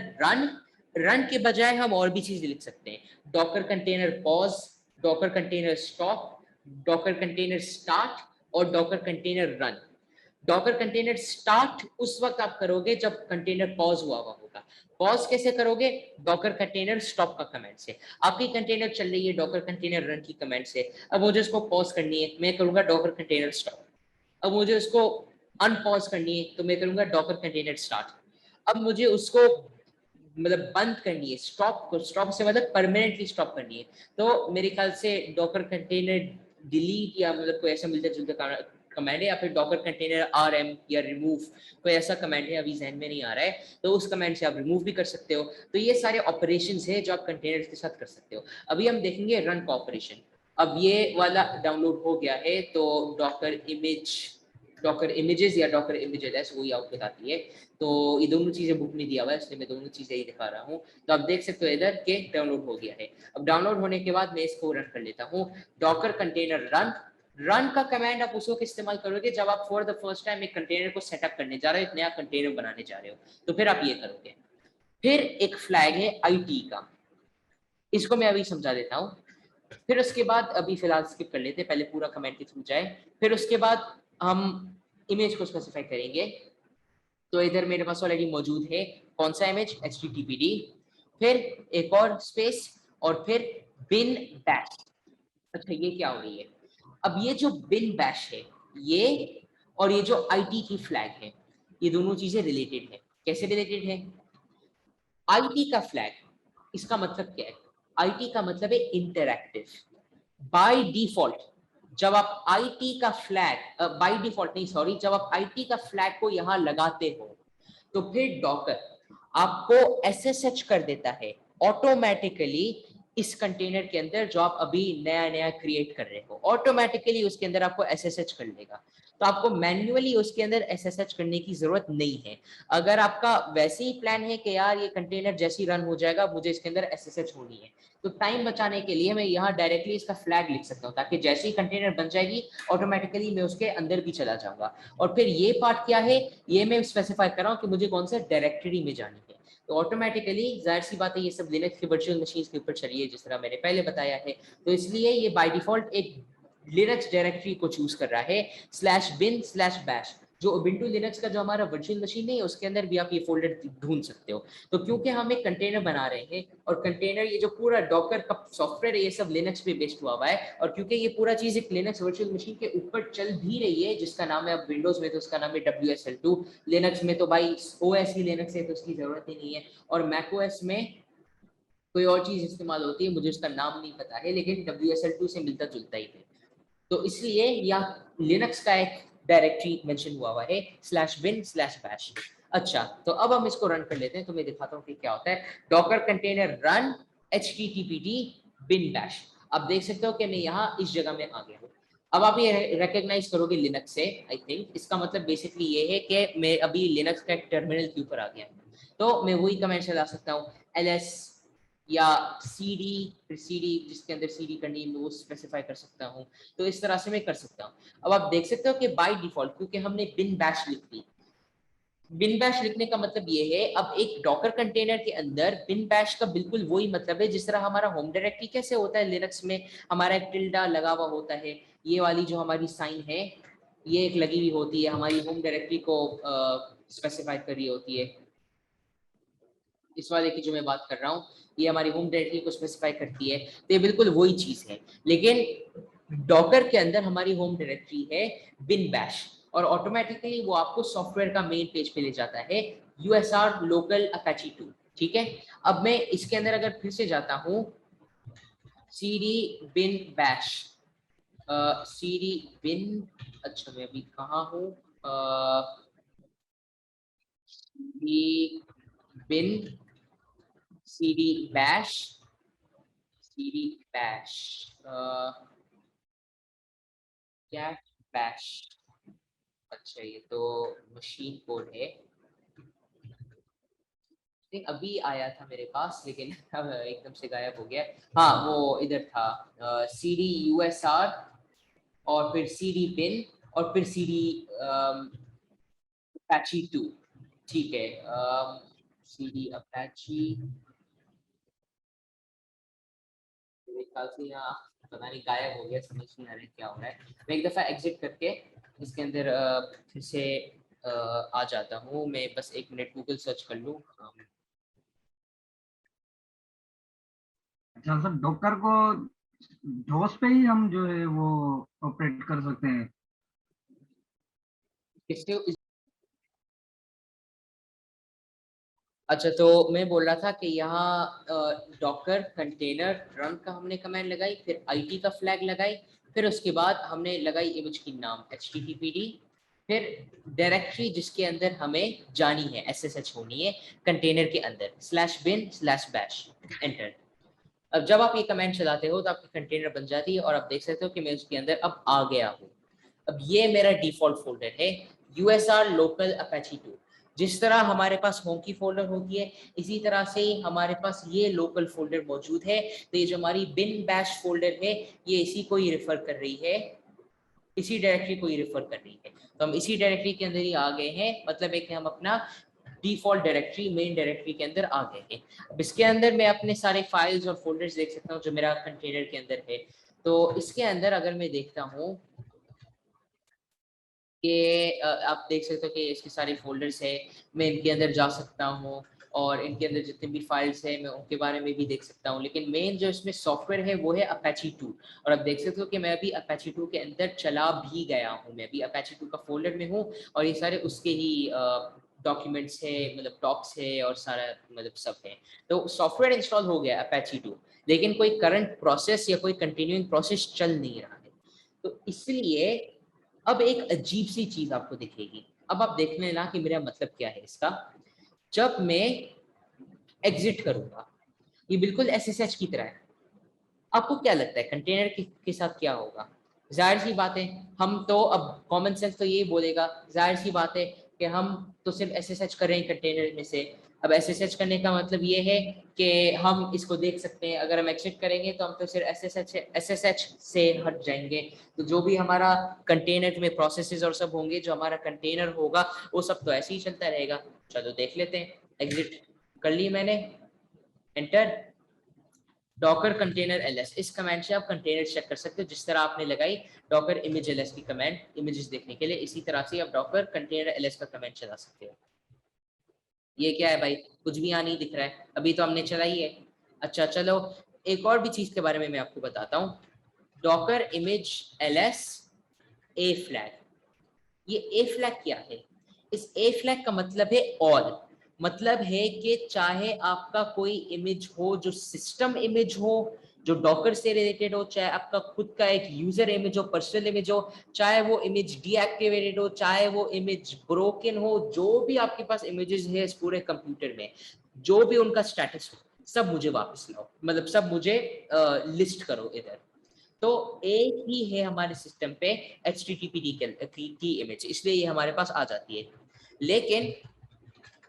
run के बजाय हम और भी चीजें लिख सकते हैं, Docker container pause, Docker container stop, Docker container start और Docker container run. Docker container start उस वक्त आप करोगे जब कंटेनर पॉज हुआ होगा। पॉज कैसे करोगे, डॉकर कंटेनर स्टॉप का कमांड से। आपकी कंटेनर चल रही है डॉकर कंटेनर रन की कमांड से, अब मुझे इसको पॉज करनी है, मैं करूंगा डॉकर कंटेनर स्टॉप। अब मुझे उसको अनपॉज करनी है तो मैं करूंगा डॉकर कंटेनर स्टार्ट। अब मुझे उसको मतलब बंद करनी है, स्टॉप से मतलब परमानेंटली स्टॉप करनी है, तो मेरे ख्याल से डॉकर कंटेनर डिलीट या मतलब कोई ऐसा मिलता जुलता कमांड है, या फिर डॉकर कंटेनर RM या रिमूव, कोई ऐसा कमांड है अभी जहन में नहीं आ रहा है, तो उस कमांड से आप रिमूव भी कर सकते हो। तो ये सारे ऑपरेशंस है जो आप कंटेनर्स के साथ कर सकते हो। अभी हम देखेंगे रन का ऑपरेशन। अब ये वाला डाउनलोड हो गया है, तो डॉकर इमेजेस या डॉकर इमेजेस वही आउटपुट आती है। तो ये दोनों चीजें बुक में दिया हुआ है, इसलिए मैं दोनों चीजें ही दिखा रहा हूँ। तो आप देख सकते हो इधर के डाउनलोड हो गया है। अब डाउनलोड होने के बाद मैं इसको रन कर लेता हूँ, डॉकर कंटेनर रन का कमांड आप उसको इस्तेमाल करोगे जब आप फॉर द फर्स्ट टाइम एक कंटेनर को सेटअप करने जा रहे हो, एक नया कंटेनर बनाने जा रहे हो, तो फिर आप ये करोगे। फिर एक फ्लैग है IT का, इसको मैं अभी समझा देता हूँ। फिर उसके बाद अभी फिलहाल स्किप कर लेते, पहले पूरा कमेंट के थ्रू जाए, फिर उसके बाद हम इमेज को स्पेसिफाई करेंगे। तो इधर मेरे पास ऑलरेडी मौजूद है कौन सा इमेज, HTTPD, फिर एक और स्पेस और फिर बिन बैश। अच्छा ये क्या हो रही है, अब ये जो बिन बैश है ये और ये जो IT की फ्लैग है, ये दोनों चीजें रिलेटेड है। कैसे रिलेटेड है, IT का फ्लैग, इसका मतलब क्या है, IT का मतलब है इंटरैक्टिव। बाय डिफॉल्ट जब आप IT का फ्लैग बाय डिफॉल्ट नहीं सॉरी, जब आप IT का फ्लैग को यहां लगाते हो तो फिर डॉकर आपको SSH कर देता है ऑटोमेटिकली इस कंटेनर के अंदर जो आप अभी नया नया क्रिएट कर रहे हो, ऑटोमेटिकली उसके अंदर आपको SSH कर लेगा। तो आपको मैन्युअली उसके अंदर SSH करने की जरूरत नहीं है। अगर आपका वैसे ही प्लान है कि यार ये कंटेनर जैसे ही रन हो जाएगा मुझे इसके अंदर SSH होनी है, तो टाइम बचाने के लिए मैं यहाँ डायरेक्टली इसका फ्लैग लिख सकता हूँ, ताकि जैसे ही कंटेनर बन जाएगी ऑटोमेटिकली मैं उसके अंदर भी चला जाऊंगा। और फिर ये पार्ट क्या है, ये मैं स्पेसिफाई कर रहा हूँ कि मुझे कौन सा डायरेक्टरी में जानी है। तो ऑटोमेटिकली जाहिर सी बात है ये सब लिनक्स के वर्चुअल मशीन के ऊपर चलिए जिस तरह मैंने पहले बताया है, तो इसलिए ये बाय डिफॉल्ट एक लिनक्स डायरेक्टरी को चूज कर रहा है /bin/bash, जो उबुंटू लिनक्स का जो हमारा वर्चुअल मशीन है उसके अंदर भी आप ये फोल्डर ढूंढ सकते हो। तो क्योंकि हम एक कंटेनर बना रहे हैं और कंटेनर ये जो पूरा डॉकर का सॉफ्टवेयर है ये सब लिनक्स पे बेस्ड हुआ हुआ है, और क्योंकि ये पूरा चीज एक लिनक्स वर्चुअल मशीन के ऊपर चल भी रही है जिसका नाम है, अब विंडोज में तो उसका नाम है WSL2, लिनक्स में तो भाई OS ही लिनक्स है तो उसकी जरूरत ही नहीं है, और मैकओएस में कोई और चीज इस्तेमाल होती है, मुझे उसका नाम नहीं पता है, लेकिन WSL2 से मिलता जुलता ही है। तो इसलिए यहाँ लिनक्स का एक डायरेक्टरी मेंशन हुआ है /bin/bash। अच्छा, तो अब हम इसको रन कर लेते हैं, तो मैं दिखाता हूँ कि क्या होता है। Docker container run httpd bin bash। अब देख सकते हो कि मैं यहाँ इस जगह में आ गया हूँ। अब आप ये रिकॉग्नाइज करोगे लिनक्स से, आई थिंक इसका मतलब बेसिकली ये है कि मैं अभी लिनक्स का एक टर्मिनल के ऊपर आ गया हूँ। तो मैं वही कमेंट चला सकता हूँ ls या cd, फिर cd जिसके अंदर cd का नेम वो स्पेसिफाई कर सकता हूँ। तो इस तरह से मैं कर सकता हूँ। अब आप देख सकते हो कि बाय डिफॉल्ट क्योंकि हमने bin bash लिख दी, bin bash लिखने का मतलब ये है, अब एक डॉकर कंटेनर के अंदर bin bash का बिल्कुल वही मतलब है जिस तरह हमारा होम डायरेक्टरी कैसे होता है लिनक्स में, हमारा एक टिल्डा लगा हुआ होता है, ये वाली जो हमारी साइन है ये एक लगी हुई होती है, हमारी होम डायरेक्टरी को स्पेसिफाई कर रही होती है। इस वाले की जो मैं बात कर रहा हूँ ये हमारी होम डायरेक्टरी को स्पेसिफाई करती है, तो ये बिल्कुल वही चीज है। लेकिन डॉकर के अंदर हमारी होम डायरेक्टरी है bin bash, और ऑटोमेटिकली वो आपको सॉफ्टवेयर का मेन पेज पे ले जाता है USR local apache 2। ठीक है, अब मैं इसके अंदर अगर फिर से जाता हूँ cd bin bash, cd bin, अच्छा मैं अभी कहाँ हूँ, bin cd bash, cat bash। अच्छा ये तो मशीन कोड है, अभी आया था मेरे पास लेकिन अब एकदम से गायब हो गया। हाँ वो इधर था, cd USR और फिर cd bin और फिर cd apache 2। ठीक है, cd apache, मेरे ख्याल से यहाँ पता नहीं गायब हो गया, समझ नहीं आ रहा है क्या हो रहा है। मैं एक दफा एग्जिट करके इसके अंदर फिर से आ जाता हूँ, मैं बस 1 मिनट गूगल सर्च कर लूँ। अच्छा सर, डॉकर को डोस पे ही हम जो है वो ऑपरेट कर सकते हैं? किससे अच्छा, तो मैं बोल रहा था कि यहाँ डॉकर कंटेनर रन का हमने कमांड लगाई, फिर IT का फ्लैग लगाई, फिर उसके बाद हमने लगाई इमेज की नाम httpd, फिर डायरेक्टरी जिसके अंदर हमें जानी है SSH होनी है कंटेनर के अंदर /bin/bash, एंटर। अब जब आप ये कमेंट चलाते हो तो आपकी कंटेनर बन जाती है और आप देख सकते हो कि मैं उसके अंदर अब आ गया हूँ। अब ये मेरा डिफॉल्ट फोल्डर है USR local apache 2। जिस तरह हमारे पास होम की फोल्डर होती है इसी तरह से ही हमारे पास ये लोकल फोल्डर मौजूद है। तो ये जो हमारी bin bash फोल्डर है ये इसी को ही रेफर कर रही है, इसी डायरेक्टरी को ही रेफर कर रही है। तो हम इसी डायरेक्टरी के अंदर ही आ गए हैं, मतलब है कि हम अपना डिफॉल्ट डायरेक्टरी मेन डायरेक्टरी के अंदर आ गए हैं। अब इसके अंदर मैं अपने सारे फाइल्स और फोल्डर्स देख सकता हूँ जो मेरा कंटेनर के अंदर है। तो इसके अंदर अगर मैं देखता हूँ कि आप देख सकते हो कि इसके सारे फोल्डर्स है, मैं इनके अंदर जा सकता हूँ और इनके अंदर जितने भी फाइल्स हैं मैं उनके बारे में भी देख सकता हूँ। लेकिन मेन जो इसमें सॉफ्टवेयर है वो है Apache 2, और आप देख सकते हो कि मैं अभी Apache 2 के अंदर चला भी गया हूँ, मैं अभी Apache 2 का फोल्डर में हूँ और ये सारे उसके ही डॉक्यूमेंट्स है, मतलब डॉक्स है और सारा मतलब सब है। तो सॉफ्टवेयर इंस्टॉल हो गया Apache 2, लेकिन कोई करंट प्रोसेस या कोई कंटिन्यूइंग प्रोसेस चल नहीं रहा है। तो इसलिए अब एक अजीब सी चीज आपको दिखेगी। अब आप देख लेना कि मेरा मतलब क्या है इसका। जब मैं एग्जिट करूंगा ये बिल्कुल SSH की तरह है। आपको क्या लगता है कंटेनर के साथ क्या होगा? जाहिर सी बात है, हम तो अब कॉमन सेंस तो यही बोलेगा, जाहिर सी बात है कि हम तो सिर्फ SSH कर रहे हैं कंटेनर में से। अब SSH करने का मतलब ये है कि हम इसको देख सकते हैं, अगर हम एग्जिट करेंगे तो हम तो सिर्फ SSH से हट जाएंगे। तो जो भी हमारा कंटेनर में प्रोसेसेस और सब होंगे, जो हमारा कंटेनर होगा वो सब तो ऐसे ही चलता रहेगा। चलो देख लेते हैं, एग्जिट कर ली मैंने, एंटर। डॉकर कंटेनर ls, इस कमांड से आप कंटेनर चेक कर सकते हो जिस तरह आपने लगाई डॉकर इमेज ls की कमांड इमेजेस देखने के लिए, इसी तरह से आप डॉकर कंटेनर ls का कमांड चला सकते हो। ये क्या है भाई, कुछ भी यहाँ नहीं दिख रहा है, अभी तो हमने चलाई है। अच्छा चलो एक और भी चीज के बारे में मैं आपको बताता हूँ, Docker image ls a flag. ये a फ्लैग क्या है, इस a फ्लैग का मतलब है ऑल, मतलब है कि चाहे आपका कोई इमेज हो जो सिस्टम इमेज हो जो डॉकर से रिलेटेड हो, चाहे आपका खुद का एक यूजर इमेज हो, पर्सनल इमेज हो, चाहे वो इमेज डीएक्टिवेटेड हो, चाहे वो इमेज ब्रोकन हो, जो भी आपके पास इमेजेस है इस पूरे कंप्यूटर में, जो भी उनका स्टेटस हो, सब मुझे वापस लाओ, मतलब सब मुझे लिस्ट करो इधर। तो एक ही है हमारे सिस्टम पे HTTP की इमेज, इसलिए ये हमारे पास आ जाती है। लेकिन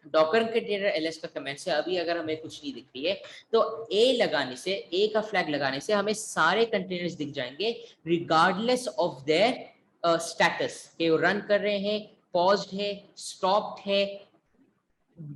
डॉकर कंटेनर ls का कमेंट से अभी अगर हमें कुछ नहीं दिख रही है तो a लगाने से, a का फ्लैग लगाने से हमें सारे कंटेनर्स दिख जाएंगे रिगार्डलेस ऑफ देयर स्टेटस, कि वो रन कर रहे हैं, पॉज्ड है, स्टॉप्ड है,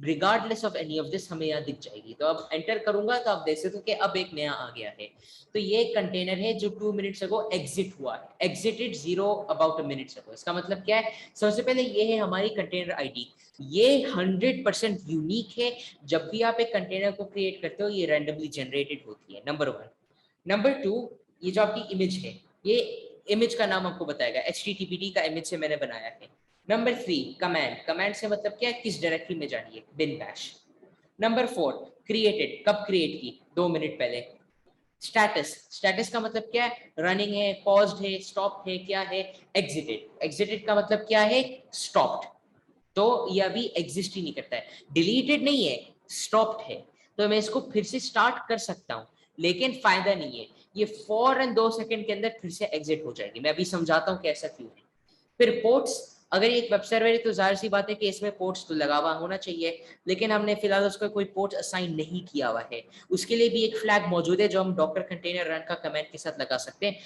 regardless of any of this हमें यहाँ दिख जाएगी। तो अब एंटर करूंगा तो आप देख सकते हो कि अब एक नया आ गया है। तो ये कंटेनर है जो 2 मिनट्स अगो एग्जिट हुआ है, exerted 0 about a minute ago. इसका मतलब क्या है, सबसे पहले ये है हमारी कंटेनर आईडी, ये 100% यूनिक है। जब भी आप एक कंटेनर को क्रिएट करते हो ये रैंडमली जनरेटेड होती है, नंबर 1। नंबर 2, ये जो आपकी इमेज है, ये इमेज का नाम आपको बताएगा, HTTPD का इमेज से मैंने बनाया है। नंबर 3, कमांड, कमांड से मतलब क्या है, किस डायरेक्टरी में जानी है, बिन बैश। नंबर 4, क्रिएटेड, कब क्रिएट की, 2 मिनट पहले। स्टेटस, स्टेटस का मतलब क्या है, रनिंग है, पॉज्ड है, स्टॉप्ड है, क्या है, एग्जिटेड, एग्जिटेड का मतलब क्या है, स्टॉप्ड, तो ये अभी एग्जिस्ट ही नहीं करता है, डिलीटेड नहीं है, स्टॉप्ड है। तो मैं इसको फिर से स्टार्ट कर सकता हूँ, लेकिन फायदा नहीं है, ये फौरन 2 सेकंड के अंदर फिर से एग्जिट हो जाएगी। मैं अभी समझाता हूँ कि ऐसा क्यों है। फिर पोर्ट्स, अगर एक वेब सर्वर है तो जाहिर सी बात है कि इसमें पोर्ट्स तो लगा हुआ होना चाहिए, लेकिन हमने फिलहाल उसका कोई पोर्ट असाइन नहीं किया हुआ है। उसके लिए भी एक फ्लैग मौजूद है जो हम डॉकर कंटेनर रन का कमेंट के साथ लगा सकते हैं,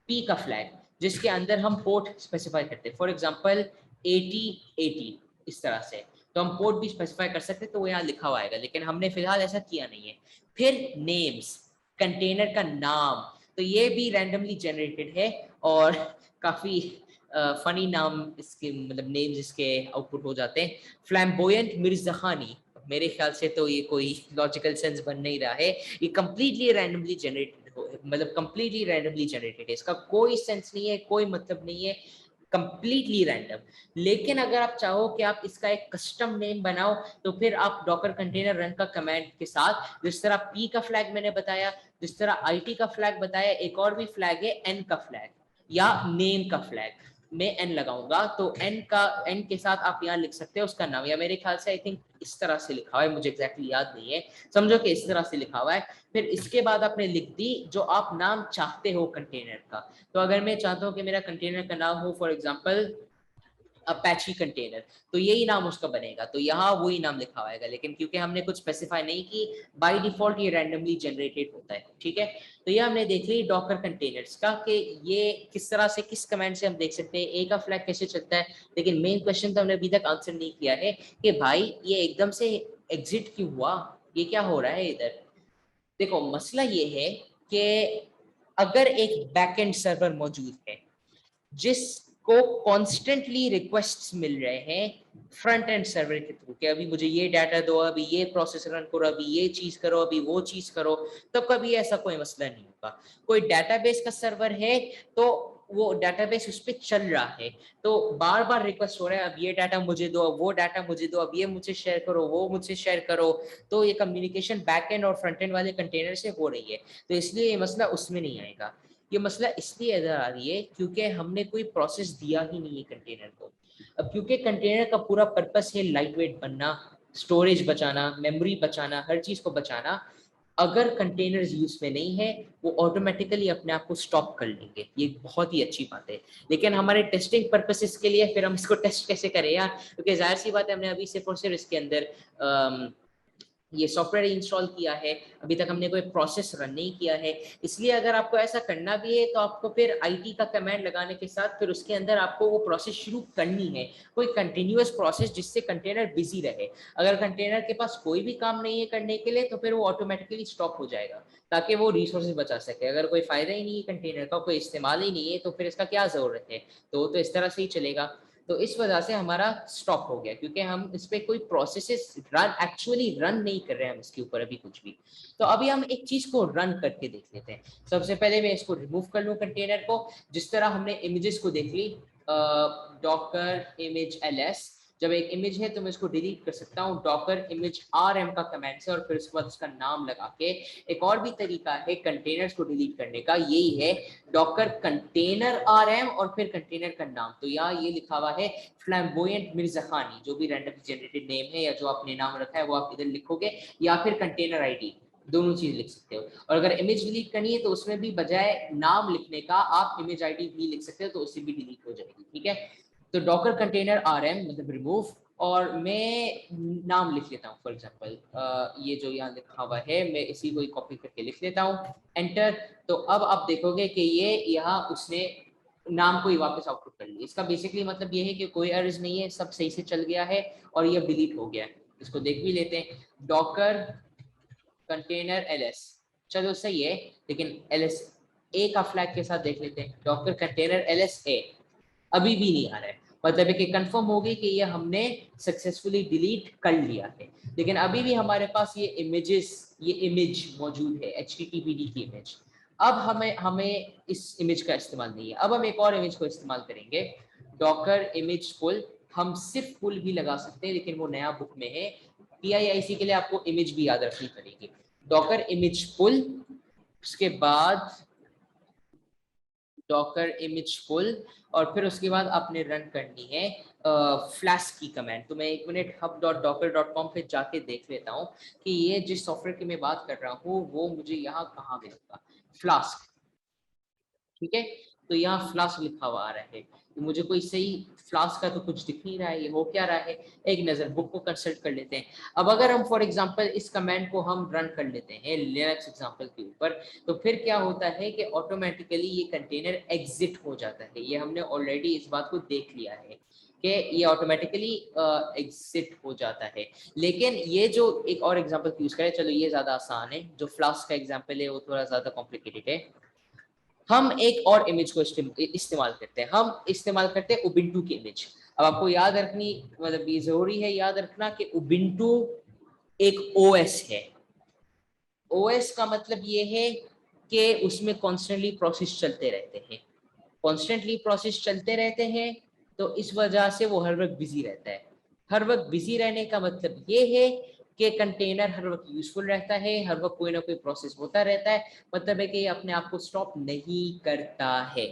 पी का फ्लैग, जिसके अंदर हम पोर्ट स्पेसिफाई करते हैं, फॉर एग्जांपल 8080 इस तरह से, तो हम पोर्ट भी स्पेसिफाई कर सकते हैं, तो वो यहाँ लिखा हुआ आएगा, लेकिन हमने फिलहाल ऐसा किया नहीं है। फिर नेम्स, कंटेनर का नाम, तो ये भी रैंडमली जनरेटेड है और काफी फनी नाम इसके, मतलब नेम्स इसके आउटपुट हो जाते हैं। फ्लैम्बोयंट मिर्जा खानी, मेरे ख्याल से तो ये कोई लॉजिकल सेंस बन नहीं रहा है, ये कंप्लीटली रैंडमली जनरेटेड हो, मतलब कंप्लीटली रैंडमली जनरेटेड है, इसका कोई सेंस नहीं है, कोई मतलब नहीं है, कंप्लीटली रैंडम। लेकिन अगर आप चाहो कि आप इसका एक कस्टम नेम बनाओ तो फिर आप डॉकर कंटेनर रन का कमांड के साथ, जिस तरह पी का फ्लैग मैंने बताया, जिस तरह आईटी का फ्लैग बताया, एक और भी फ्लैग है एन का फ्लैग या नेम का फ्लैग, मैं एन लगाऊंगा तो एन के साथ आप यहाँ लिख सकते हो उसका नाम, या मेरे ख्याल से आई थिंक इस तरह से लिखा हुआ है, मुझे एग्जैक्टली याद नहीं है, समझो कि इस तरह से लिखा हुआ है। फिर इसके बाद आपने लिख दी जो आप नाम चाहते हो कंटेनर का। तो अगर मैं चाहता हूँ कि मेरा कंटेनर का नाम हो फॉर एग्जांपल अपैची कंटेनर, तो यही नाम उसका बनेगा, तो यहाँ वही नाम लिखा होगा, लेकिन क्योंकि हमने कुछ स्पेसिफाई नहीं की, बाय डिफॉल्ट ये रैंडमली जनरेटेड होता है, ठीक है। तो ये हमने देख ली डॉकर कंटेनर्स का कि ये किस तरह से, किस कमांड से हम देख सकते हैं ए का फ्लैग कैसे चलता है। लेकिन मेन क्वेश्चन तो हमने अभी तक आंसर नहीं किया है कि भाई ये एकदम से एग्जिट क्यों हुआ, ये क्या हो रहा है इधर। देखो मसला ये है कि अगर एक बैकएंड सर्वर मौजूद है जिसको कॉन्स्टेंटली रिक्वेस्ट्स मिल रहे हैं फ्रंट एंड सर्वर के थ्रू कि अभी मुझे ये डाटा दो, अभी ये प्रोसेस रन करो, अभी ये चीज करो, अभी वो चीज करो, तो कभी ऐसा कोई मसला नहीं होगा। कोई डेटाबेस का सर्वर है तो वो डेटाबेस उस पर चल रहा है, तो बार बार रिक्वेस्ट हो रहा है, अब ये डाटा मुझे दो, अब वो डाटा मुझे दो, अब ये मुझे शेयर करो, वो मुझसे शेयर करो, तो ये कम्युनिकेशन बैक एंड और फ्रंट एंड वाले कंटेनर से हो रही है, तो इसलिए ये मसला उसमें नहीं आएगा। ये मसला इसलिए इधर आ रही है क्योंकि हमने कोई प्रोसेस दिया ही नहीं है कंटेनर को। अब क्योंकि कंटेनर का पूरा पर्पस है लाइट वेट बनना, स्टोरेज बचाना, मेमोरी बचाना, हर चीज को बचाना, अगर कंटेनर्स यूज में नहीं है वो ऑटोमेटिकली अपने आप को स्टॉप कर लेंगे, ये बहुत ही अच्छी बात है। लेकिन हमारे टेस्टिंग पर्पसेस के लिए फिर हम इसको टेस्ट कैसे करें यार, क्योंकि जाहिर सी बात है हमने अभी सिर्फ और सिर्फ इसके अंदर ये सॉफ्टवेयर इंस्टॉल किया है, अभी तक हमने कोई प्रोसेस रन नहीं किया है। इसलिए अगर आपको ऐसा करना भी है तो आपको फिर आईटी का कमांड लगाने के साथ फिर उसके अंदर आपको वो प्रोसेस शुरू करनी है, कोई कंटिन्यूअस प्रोसेस जिससे कंटेनर बिजी रहे। अगर कंटेनर के पास कोई भी काम नहीं है करने के लिए तो फिर वो ऑटोमेटिकली स्टॉप हो जाएगा, ताकि वो रिसोर्सेज बचा सके। अगर कोई फायदा ही नहीं है कंटेनर का, कोई इस्तेमाल ही नहीं है, तो फिर इसका क्या जरूरत है। तो इस तरह से ही चलेगा। तो इस वजह से हमारा स्टॉप हो गया, क्योंकि हम इस पे कोई प्रोसेसेस एक्चुअली रन नहीं कर रहे हैं हम इसके ऊपर अभी कुछ भी। तो अभी हम एक चीज को रन करके देख लेते हैं। सबसे पहले मैं इसको रिमूव कर लूं कंटेनर को। जिस तरह हमने इमेजेस को देख ली, डॉकर इमेज ls, जब एक इमेज है तो मैं इसको डिलीट कर सकता हूँ डॉकर इमेज rm का कमांड से, और फिर उसके बाद उसका नाम लगा के। एक और भी तरीका है कंटेनर्स को डिलीट करने का, यही है डॉकर कंटेनर rm और फिर कंटेनर का नाम। तो यहाँ ये लिखा हुआ है फ्लैम्बोयेंट मिर्जा खानी, जो भी रैंडम जनरेटेड नेम है या जो आपने नाम रखा है वो आप इधर लिखोगे, या फिर कंटेनर आईडी, दोनों चीज लिख सकते हो। और अगर इमेज डिलीट करनी है तो उसमें भी बजाय नाम लिखने का आप इमेज आईडी भी लिख सकते हो, तो उससे भी डिलीट हो जाएगी। ठीक है, तो डॉकर कंटेनर rm मतलब रिमूव, और मैं नाम लिख लेता हूँ। फॉर एग्जांपल ये जो यहाँ लिखा हुआ है मैं इसी को कॉपी करके लिख लेता हूँ, एंटर। तो अब आप देखोगे कि ये यहाँ उसने नाम को ही वापस आउटपुट कर लिया। इसका बेसिकली मतलब ये है कि कोई एरर्स नहीं है, सब सही से चल गया है और ये डिलीट हो गया है। इसको देख भी लेते हैं, डॉकर कंटेनर ls, चलो सही है, लेकिन ls a का फ्लैग के साथ देख लेते हैं। डॉकर कंटेनर ls a अभी भी नहीं आ रहा है, मतलब है कि कंफर्म हो गई कि ये हमने सक्सेसफुली डिलीट कर लिया है, लेकिन अभी भी हमारे पास ये इमेज मौजूद है, httpd की इमेज। अब हमें इस इमेज का इस्तेमाल नहीं है। अब हम एक और इमेज को इस्तेमाल करेंगे, डॉकर इमेज पुल। हम सिर्फ पुल भी लगा सकते हैं, लेकिन वो नया बुक में है। PIIC के लिए आपको इमेज भी याद रखनी पड़ेगी, डॉकर इमेज पुल, उसके बाद डॉकर इमेज पुल, और फिर उसके बाद आपने रन करनी है फ्लैस्क की कमांड। तो मैं 1 मिनट hub.docker.com पे जाके देख लेता हूँ कि ये जिस सॉफ्टवेयर की मैं बात कर रहा हूँ वो मुझे यहाँ कहाँ मिलेगा, फ्लास्क। ठीक है, तो यहाँ फ्लास्क लिखा हुआ आ रहा है, तो मुझे कोई सही फ्लास्क का तो कुछ दिख नहीं रहा है, ये हो क्या रहा है। एक नजर बुक को कंसल्ट कर लेते हैं। अब अगर हम फॉर एग्जांपल इस कमांड को हम रन कर लेते हैं लिनक्स एग्जांपल के ऊपर, तो फिर क्या होता है कि ऑटोमेटिकली ये कंटेनर एग्जिट हो जाता है। ये हमने ऑलरेडी इस बात को देख लिया है कि ये ऑटोमेटिकली एग्जिट हो जाता है। लेकिन ये जो एक और एग्जांपल यूज करें, चलो ये ज्यादा आसान है, जो फ्लास्क का एग्जांपल है वो थोड़ा ज्यादा कॉम्प्लिकेटेड है। हम एक और इमेज को इस्तेमाल करते हैं, हम इस्तेमाल करते हैं उबिंटू की इमेज। अब आपको याद रखनी, मतलब ये जरूरी है याद रखना कि उबिंटू एक ओएस है। ओएस का मतलब ये है कि उसमें कॉन्स्टेंटली प्रोसेस चलते रहते हैं, कॉन्स्टेंटली प्रोसेस चलते रहते हैं, तो इस वजह से वो हर वक्त बिजी रहता है। हर वक्त बिजी रहने का मतलब ये है कि कंटेनर हर वक्त यूजफुल रहता है, हर वक्त कोई ना कोई प्रोसेस होता रहता है, मतलब है कि ये अपने आप को स्टॉप नहीं करता है।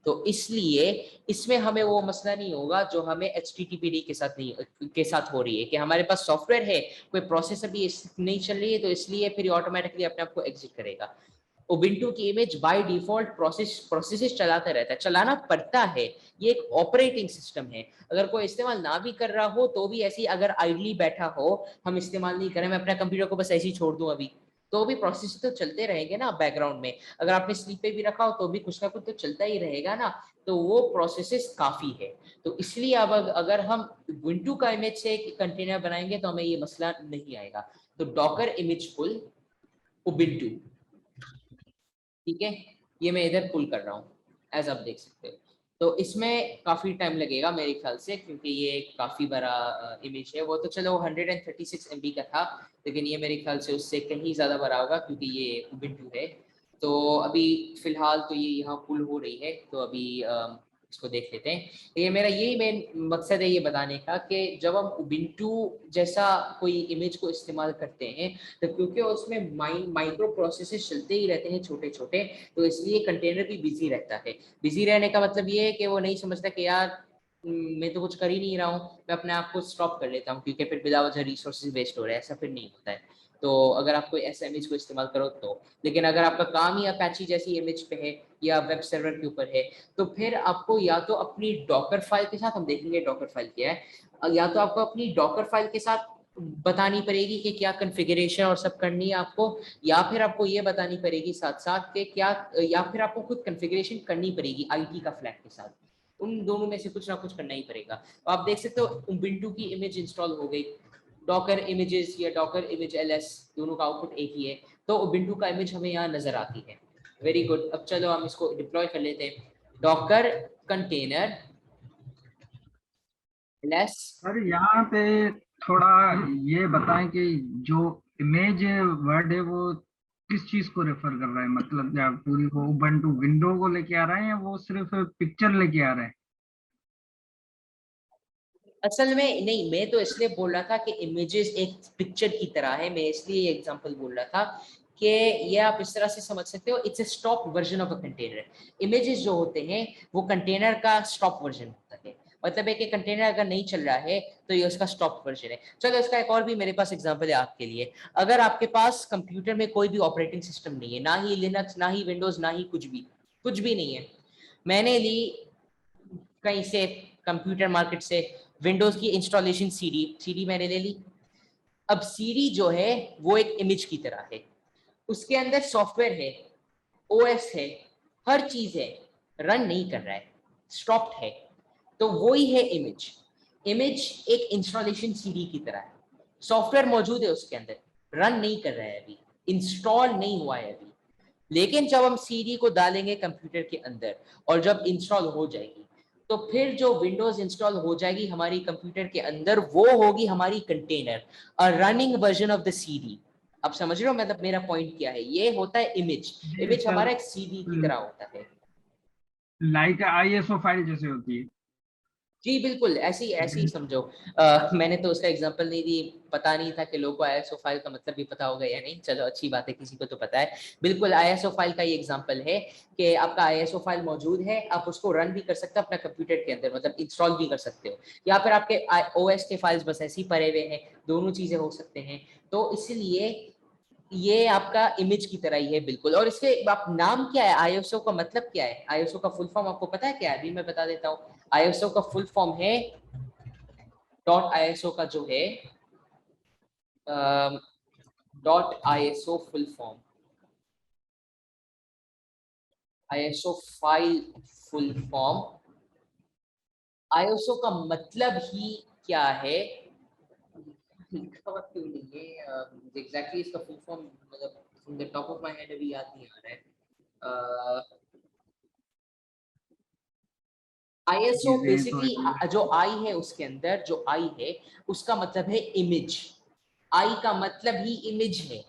तो इसलिए इसमें हमें वो मसला नहीं होगा जो हमें HTTPD के साथ नहीं के साथ हो रही है, कि हमारे पास सॉफ्टवेयर है, कोई प्रोसेस अभी नहीं चल रही है, तो इसलिए फिर ऑटोमेटिकली अपने आप को एग्जिट करेगा। उबिंटू की इमेज बाय डिफॉल्ट प्रोसेसेस चलाता रहता है, चलाना पड़ता है, ये एक ऑपरेटिंग सिस्टम है। अगर कोई इस्तेमाल ना भी कर रहा हो तो भी ऐसी, अगर आइडली बैठा हो, हम इस्तेमाल नहीं करें, मैं अपना कंप्यूटर को बस ऐसे ही छोड़ दूं अभी, तो भी प्रोसेस तो चलते रहेंगे ना बैकग्राउंड में। अगर आपने स्लीप पे भी रखा हो तो भी कुछ ना कुछ तो चलता ही रहेगा ना, तो वो प्रोसेसेस काफी है। तो इसलिए अब अगर हम उबिंटू का इमेज से कंटेनर बनाएंगे तो हमें ये मसला नहीं आएगा। तो डॉकर इमेज पुल उबिंटू, ठीक है, ये मैं इधर पुल कर रहा हूँ, एज आप देख सकते हो। तो इसमें काफी टाइम लगेगा मेरे ख्याल से, क्योंकि ये काफी बड़ा इमेज है। वो तो चलो 136 MB का था, लेकिन ये मेरे ख्याल से उससे कहीं ज्यादा बड़ा होगा, क्योंकि ये उबिंटू है। तो अभी फिलहाल तो ये यहाँ पुल हो रही है, तो अभी इसको देख लेते हैं। ये मेरा यही मेन मकसद है ये बताने का कि जब हम उबिंटू जैसा कोई इमेज को इस्तेमाल करते हैं, तो क्योंकि उसमें माइक्रो प्रोसेसेस चलते ही रहते हैं छोटे छोटे, तो इसलिए कंटेनर भी बिजी रहता है। बिजी रहने का मतलब ये है कि वो नहीं समझता कि यार मैं तो कुछ कर ही नहीं रहा हूँ, मैं अपने आप को स्टॉप कर लेता हूँ, क्योंकि फिर बिला वजह रिसोर्सेज वेस्ट हो रहे हैं, ऐसा फिर नहीं होता है। तो अगर आप कोई ऐसा इमेज को इस्तेमाल करो तो, लेकिन अगर आपका काम ही अपैची जैसी इमेज पे है या वेब सर्वर के ऊपर है, तो फिर आपको या तो अपनी डॉकर फाइल के साथ, हम देखेंगे डॉकर फाइल क्या है, या तो आपको अपनी डॉकर फाइल के साथ बतानी पड़ेगी कि क्या कॉन्फ़िगरेशन और सब करनी है आपको, या फिर आपको ये बतानी पड़ेगी साथ साथ कि क्या, या फिर आपको खुद कॉन्फ़िगरेशन करनी पड़ेगी आईटी का फ्लैग के साथ। उन दोनों में से कुछ ना कुछ करना ही पड़ेगा। तो आप देख सकते हो उबुंटू की इमेज इंस्टॉल हो गई, डॉकर इमेजेस या डॉकर इमेज एलएस दोनों का आउटपुट एक ही है, तो उबुंटू का इमेज हमें यहाँ नजर आती है। Very good. अब चलो हम इसको डिप्लॉय कर लेते हैं। Docker container LS. सर यहाँ पे थोड़ा ये बताएं कि जो इमेज वर्ड है वो किस चीज को रेफर कर रहा है, मतलब या पूरी वो उबंटू विंडो को लेके आ रहा है या वो सिर्फ पिक्चर लेके आ रहा है? असल में नहीं, मैं तो इसलिए बोल रहा था कि इमेजेस एक पिक्चर की तरह है, मैं इसलिए ये एग्जांपल बोल रहा था कि ये आप इस तरह से समझ सकते हो, it's a stop version of a container. Images जो होते हैं वो कंटेनर का स्टॉप वर्जन होता है, मतलब है कि कंटेनर अगर नहीं चल रहा है तो ये उसका स्टॉप वर्जन है। चलो इसका एक और भी मेरे पास एग्जांपल है आपके लिए। अगर आपके पास कंप्यूटर में कोई भी ऑपरेटिंग सिस्टम नहीं है, ना ही लिनक्स ना ही विंडोज ना ही कुछ भी नहीं है, मैंने ली कहीं से कंप्यूटर मार्केट से विंडोज की इंस्टॉलेशन सीडी मैंने ले ली। अब सीडी जो है वो एक इमेज की तरह है, उसके अंदर सॉफ्टवेयर है, ओएस है, हर चीज है, रन नहीं कर रहा है, स्टॉप्ड है। तो वो ही है इमेज। इमेज एक इंस्टॉलेशन सीडी की तरह है, सॉफ्टवेयर मौजूद है उसके अंदर, रन नहीं कर रहा है अभी, इंस्टॉल नहीं हुआ है अभी। लेकिन जब हम सीडी को डालेंगे कंप्यूटर के अंदर और जब इंस्टॉल हो जाएगी, तो फिर जो विंडोज इंस्टॉल हो जाएगी हमारी कंप्यूटर के अंदर, वो होगी हमारी container, a running version of the CD. आप समझ रहे हो मतलब मेरा पॉइंट क्या है? ये होता है इमेज। जी इमेज सर, हमारा एक सीडी की तरह होता है। लाइक आईएसओ फाइल जैसे होती है। जी बिल्कुल, ऐसी ऐसी ही समझो। मैंने तो उसका एग्जांपल नहीं दी, पता नहीं था कि लोगों को आईएसओ फाइल का मतलब भी पता होगा या नहीं। चलो अच्छी बात है, किसी को तो पता है। बिल्कुल आईएसओ फाइल का ये एग्जांपल है कि आपका आईएसओ फाइल मौजूद है, आप उसको रन भी कर सकते हो अपना कंप्यूटर के अंदर, मतलब इंस्टॉल भी कर सकते हो, या फिर आपके ओएस के फाइल्स बस ऐसे ही पड़े हुए हैं, दोनों चीजें हो सकते हैं। तो इसलिए ये आपका इमेज की तरह ही है बिल्कुल। और इसके आप नाम क्या है, आईएसओ का मतलब क्या है? आईएसओ का फुल फॉर्म आपको पता है क्या है? अभी मैं बता देता हूँ। आईएसओ का फुल फॉर्म है, डॉट आईएसओ का जो है, dot ISO full form, ISO file full form. ISO का मतलब ही क्या है, लिखा हुआ क्यों नहीं है मुझे एग्जैक्टली इसका फुल फॉर्म, मतलब from the top of my head अभी याद नहीं आ रहा है। आईएसओ चीजें तो बेसिकली जो आई है उसके अंदर, जो आई है उसका मतलब है इमेज। आई का मतलब ही इमेज है।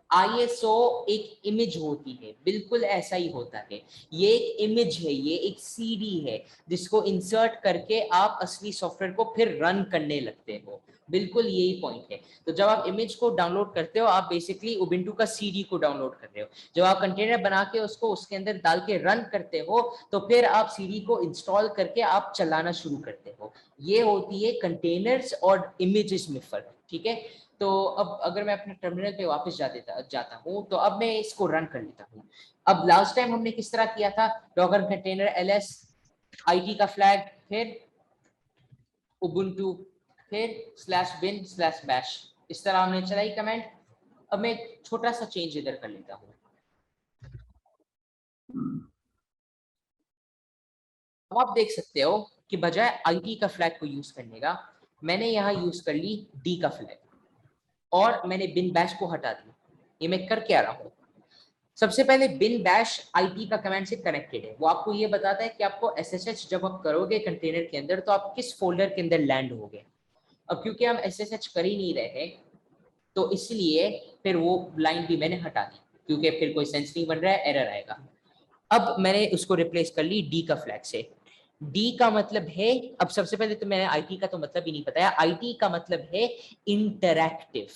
आईएसओ एक इमेज होती है, बिल्कुल ऐसा ही होता है। ये एक इमेज है, ये एक सीडी है जिसको इंसर्ट करके आप असली सॉफ्टवेयर को फिर रन करने लगते हो। बिल्कुल यही पॉइंट है। तो जब आप इमेज को डाउनलोड करते हो, आप बेसिकली उबुंटू का सीडी को डाउनलोड कर रहे हो। जब आप कंटेनर बना के उसको उसके अंदर डाल के रन करते हो, तो फिर आप सीडी को इंस्टॉल करके आप चलाना शुरू करते हो। ये होती है कंटेनर्स और इमेजेस में फर्क, ठीक है। तो अब अगर मैं अपने टर्मिनल पे वापस जाता हूँ, तो अब मैं इसको रन कर लेता हूँ। अब लास्ट टाइम हमने किस तरह किया था? डॉकर कंटेनर एलएस, आईटी का फ्लैग, फिर उबुंटू, फिर स्लैश बिन स्लैश बैश, इस तरह हमने चलाई कमेंट। अब मैं एक छोटा सा चेंज इधर कर लेता हूँ। अब आप देख सकते हो कि बजाय आईटी का फ्लैग को यूज करने का, मैंने यहाँ यूज कर ली डी का फ्लैग, और मैंने बिन बैश को हटा दिया। ये मैं कर क्या रहा हूँ? सबसे पहले बिन बैश आईटी का कमांड से कनेक्टेड है, वो आपको ये बताता है कि आपको एसएसएच जब आप करोगे कंटेनर के अंदर तो आप किस फोल्डर के अंदर लैंड होगे। अब क्योंकि हम एसएसएच कर ही नहीं रहे, तो इसलिए फिर वो लाइन भी मैंने हटा दी, क्योंकि फिर कोई सेंस नहीं बन रहा है, एरर आएगा। अब मैंने उसको रिप्लेस कर ली डी का फ्लैग से। डी का मतलब है, अब सबसे पहले तो मैंने आईटी का तो मतलब ही नहीं बताया। आईटी का मतलब है इंटरैक्टिव।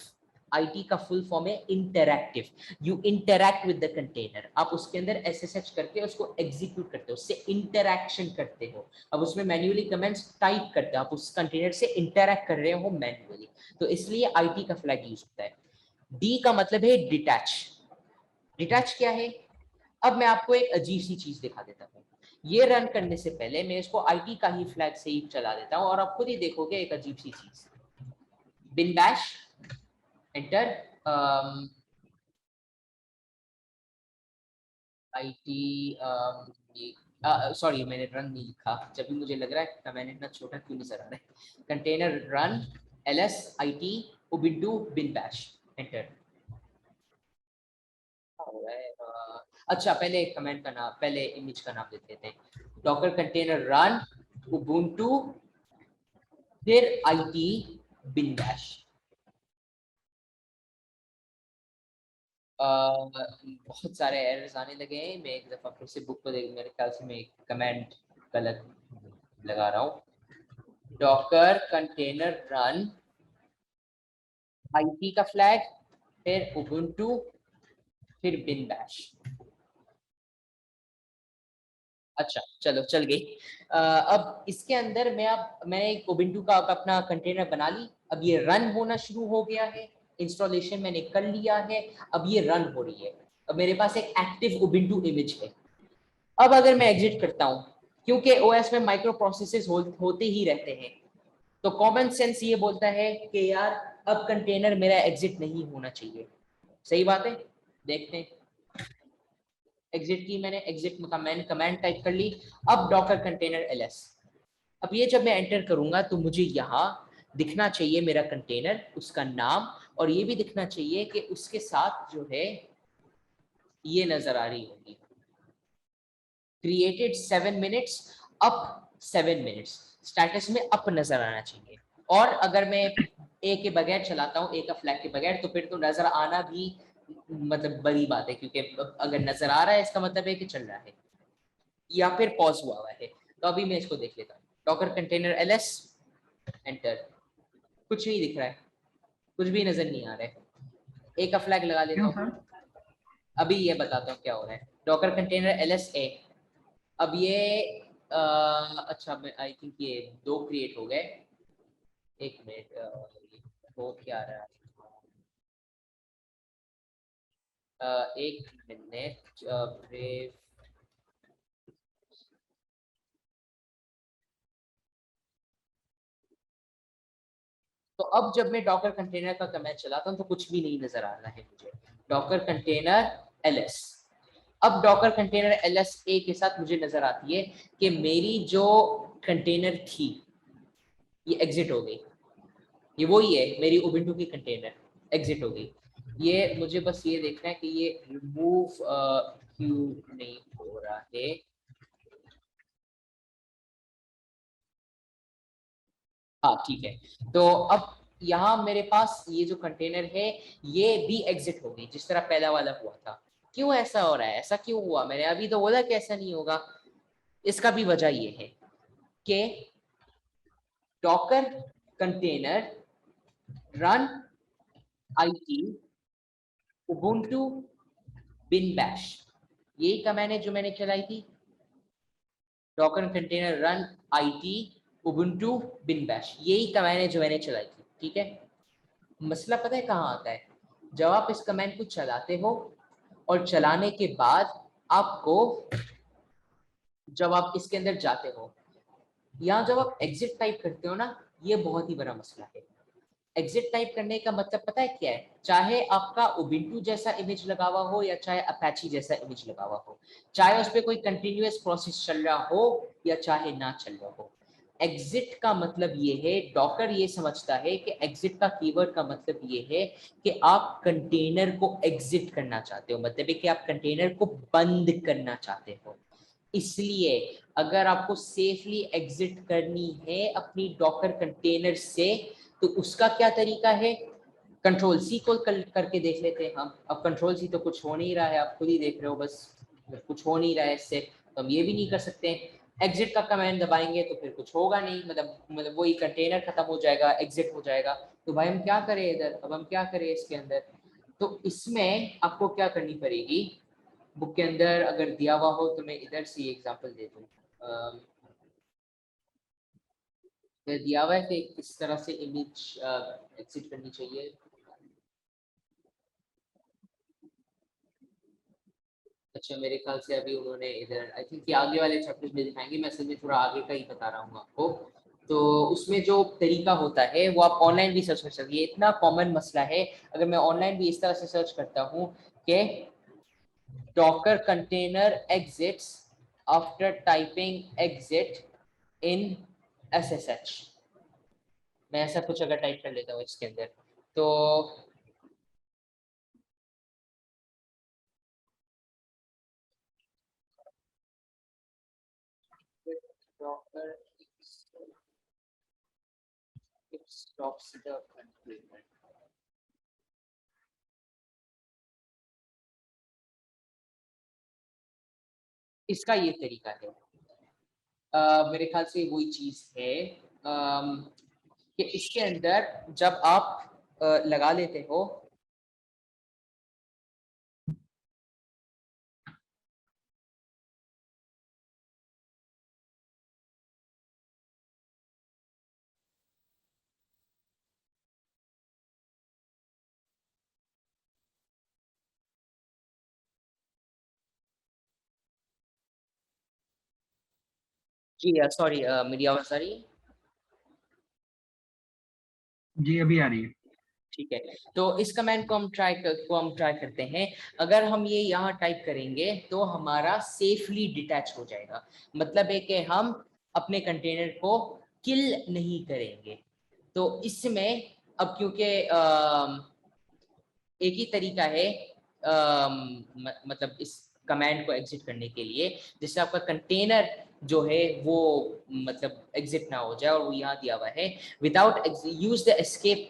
आईटी का फुल फॉर्म है interactive. You interact with the container, आप उसके अंदर एसएसएच करके उसको एग्जीक्यूट करते हो, उससे इंटरैक्शन करते हो। अब उसमें मैन्युअली कमेंट्स टाइप करते हो, आप उस कंटेनर से इंटरैक्ट कर रहे हो मैन्युअली, तो इसलिए आईटी का फ्लैग यूज होता है। डी का मतलब है डिटैच। डिटैच क्या है? अब मैं आपको एक अजीब सी चीज दिखा देता हूँ। ये रन करने से पहले मैं इसको आईटी का ही फ्लैग से ही चला देता हूँ, और आप खुद ही देखोगे एक अजीब सी चीज। bin bash, enter, IT, sorry मैंने रन नहीं लिखा, जब भी मुझे लग रहा है मैंने इतना छोटा क्यों नजर आ रहा है। Container run ls it ubuntu bin bash, enter. अच्छा पहले कमेंट का नाम, पहले इमेज का नाम देते थे, डॉकर कंटेनर रन ubuntu फिर it bin bash। बहुत सारे एरर्स आने लगे हैं, मैं एक दफा फिर से बुक को देख, मेरे ख्याल से मैं कमेंट गलत लगा रहा हूँ। डॉकर कंटेनर रन IT का फ्लैग, फिर ubuntu फिर bin bash। अच्छा चलो चल गई। अब इसके अंदर मैंने एक ubuntu का अपना कंटेनर बना ली, अब ये रन होना शुरू हो गया है, इंस्टॉलेशन मैंने कर लिया है, अब ये रन हो रही है, अब मेरे पास एक एक्टिव ubuntu इमेज है। अब अगर मैं एग्जिट करता हूँ, क्योंकि ओएस में माइक्रो प्रोसेसेस होते ही रहते हैं, तो कॉमन सेंस ये बोलता है कि यार अब कंटेनर मेरा एग्जिट नहीं होना चाहिए। सही बात है, देखते हैं। एग्जिट की मैंने, एग्जिट का मैंने कमांड टाइप कर ली। अब डॉकर कंटेनर ls, अब ये जब मैं एंटर करूंगा तो मुझे यहाँ दिखना चाहिए मेरा कंटेनर, उसका नाम, और ये भी दिखना चाहिए कि उसके साथ जो है ये नजर आ रही होगी, created 7 minutes, up 7 minutes, status में अप नजर आना चाहिए। और अगर मैं ए के बगैर चलाता हूँ, ए का फ्लैग के बगैर, तो फिर तो नजर आना भी मतलब बड़ी बात है, क्योंकि अगर नजर आ रहा है इसका मतलब है कि चल रहा है, या फिर पॉज हुआ है। तो अभी मैं इसको देख लेता हूँ, डॉकर कंटेनर ls, एंटर, कुछ नहीं दिख रहा है, कुछ भी नजर नहीं आ रहा है। ए का फ्लैग लगा लेता क्यों हूँ, सर? अभी ये बताता हूँ क्या हो रहा है। डॉकर कंटेनर ls a, अब ये अच्छा मैं आई थिंक ये 2 क्रिएट हो गए, एक मिनट, हो क्या रहा है, एक मिनट, ब्रेव, तो अब जब मैं डॉकर कंटेनर का कमेंट चलाता हूँ तो कुछ भी नहीं नजर आ रहा है मुझे, डॉकर कंटेनर ls। अब डॉकर कंटेनर ls a के साथ मुझे नजर आती है कि मेरी जो कंटेनर थी ये एग्जिट हो गई, ये वही है मेरी उबुंटू की कंटेनर, एग्जिट हो गई। ये मुझे बस ये देखना है कि ये रिमूव क्यों नहीं हो रहा है। हाँ ठीक है, तो अब यहाँ मेरे पास ये जो कंटेनर है ये भी एग्जिट हो गई, जिस तरह पहला वाला हुआ था। क्यों ऐसा हो रहा है, ऐसा क्यों हुआ? मैंने अभी तो बोला कि ऐसा नहीं होगा। इसका भी वजह ये है कि Docker container run IT ubuntu bin bash, यही कमांड है जो मैंने चलाई थी, Docker container run IT ubuntu bin bash, यही कमांड है जो मैंने चलाई थी। ठीक है, मसला पता है कहाँ आता है, जब आप इस कमांड को चलाते हो और चलाने के बाद आपको, जब आप इसके अंदर जाते हो, यहाँ जब आप एग्जिट टाइप करते हो ना, ये बहुत ही बड़ा मसला है। एग्जिट टाइप करने का मतलब पता है क्या है, चाहे आपका उबिंटू जैसा इमेज लगा हुआ हो या चाहे अपैची जैसा इमेज लगा हुआ हो, चाहे उस पर कोई कंटिन्यूअस प्रोसेस चल रहा हो या चाहे ना चल रहा हो, एग्जिट का मतलब ये है, डॉकर ये समझता है कि एग्जिट का कीवर्ड का मतलब ये है कि आप कंटेनर को एग्जिट करना चाहते हो, मतलब है कि आप कंटेनर को बंद करना चाहते हो। इसलिए अगर आपको सेफली एग्जिट करनी है अपनी डॉकर कंटेनर से, तो उसका क्या तरीका है, कंट्रोल सी को करके देख लेते हैं हम। अब कंट्रोल सी तो कुछ हो नहीं रहा है, आप खुद ही देख रहे हो, बस कुछ हो नहीं रहा है इससे, तो हम ये भी नहीं कर सकते। एग्जिट का कमांड दबाएंगे तो फिर कुछ होगा नहीं, मतलब वही कंटेनर खत्म हो जाएगा, एग्जिट हो जाएगा। तो भाई हम क्या करें इधर, अब हम क्या करें इसके अंदर? तो इसमें आपको क्या करनी पड़ेगी, बुक के अंदर अगर दिया हुआ हो तो मैं इधर से एग्जांपल दे दूं, दिया हुआ है कि किस तरह से इमेज एग्जिट करनी चाहिए। अच्छा मेरे ख्याल से अभी उन्होंने इधर, आई थिंक ये आगे वाले चैप्टर में दिखाएंगे, मैं असल में थोड़ा आगे का ही बता रहा हूँ आपको। तो उसमें जो तरीका होता है वो आप ऑनलाइन भी सर्च कर सकते हैं। ये इतना कॉमन मसला है, अगर मैं ऑनलाइन भी इस तरह से सर्च करता हूँ कि Docker container exits after typing exit in SSH, मैं ऐसा कुछ अगर टाइप कर लेता हूँ इसके अंदर, तो Docker it stops the container। इसका ये तरीका है, मेरे ख्याल से वही चीज है कि इसके अंदर जब आप लगा लेते हो जी, सॉरी, मेरी आवाज आ रही है? जी अभी आ रही है। ठीक है, तो इस कमांड को हम ट्राई करते हैं। अगर हम ये यहाँ टाइप करेंगे तो हमारा सेफली डिटैच हो जाएगा, मतलब है कि हम अपने कंटेनर को किल नहीं करेंगे। तो इसमें अब क्योंकि एक ही तरीका है मतलब इस कमांड को एग्जिट करने के लिए, जिससे आपका कंटेनर जो है वो मतलब एग्जिट ना हो जाए, और वो यहाँ दिया हुआ है without use the escape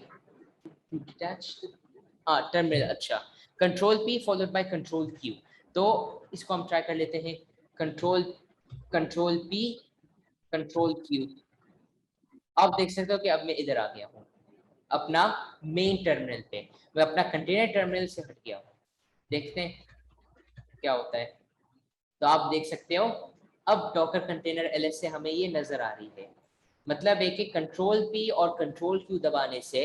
detached terminal. अच्छा, control P followed by control Q। तो इसको हम ट्राई कर लेते हैं, कंट्रोल P कंट्रोल Q। आप देख सकते हो कि अब मैं इधर आ गया हूँ अपना मेन टर्मिनल पे, मैं अपना कंटेनर टर्मिनल से हट गया हूँ। देखते हैं क्या होता है। तो आप देख सकते हो अब डॉकर कंटेनर LS से हमें ये नजर आ रही है, मतलब है कि कंट्रोल P और कंट्रोल Q दबाने से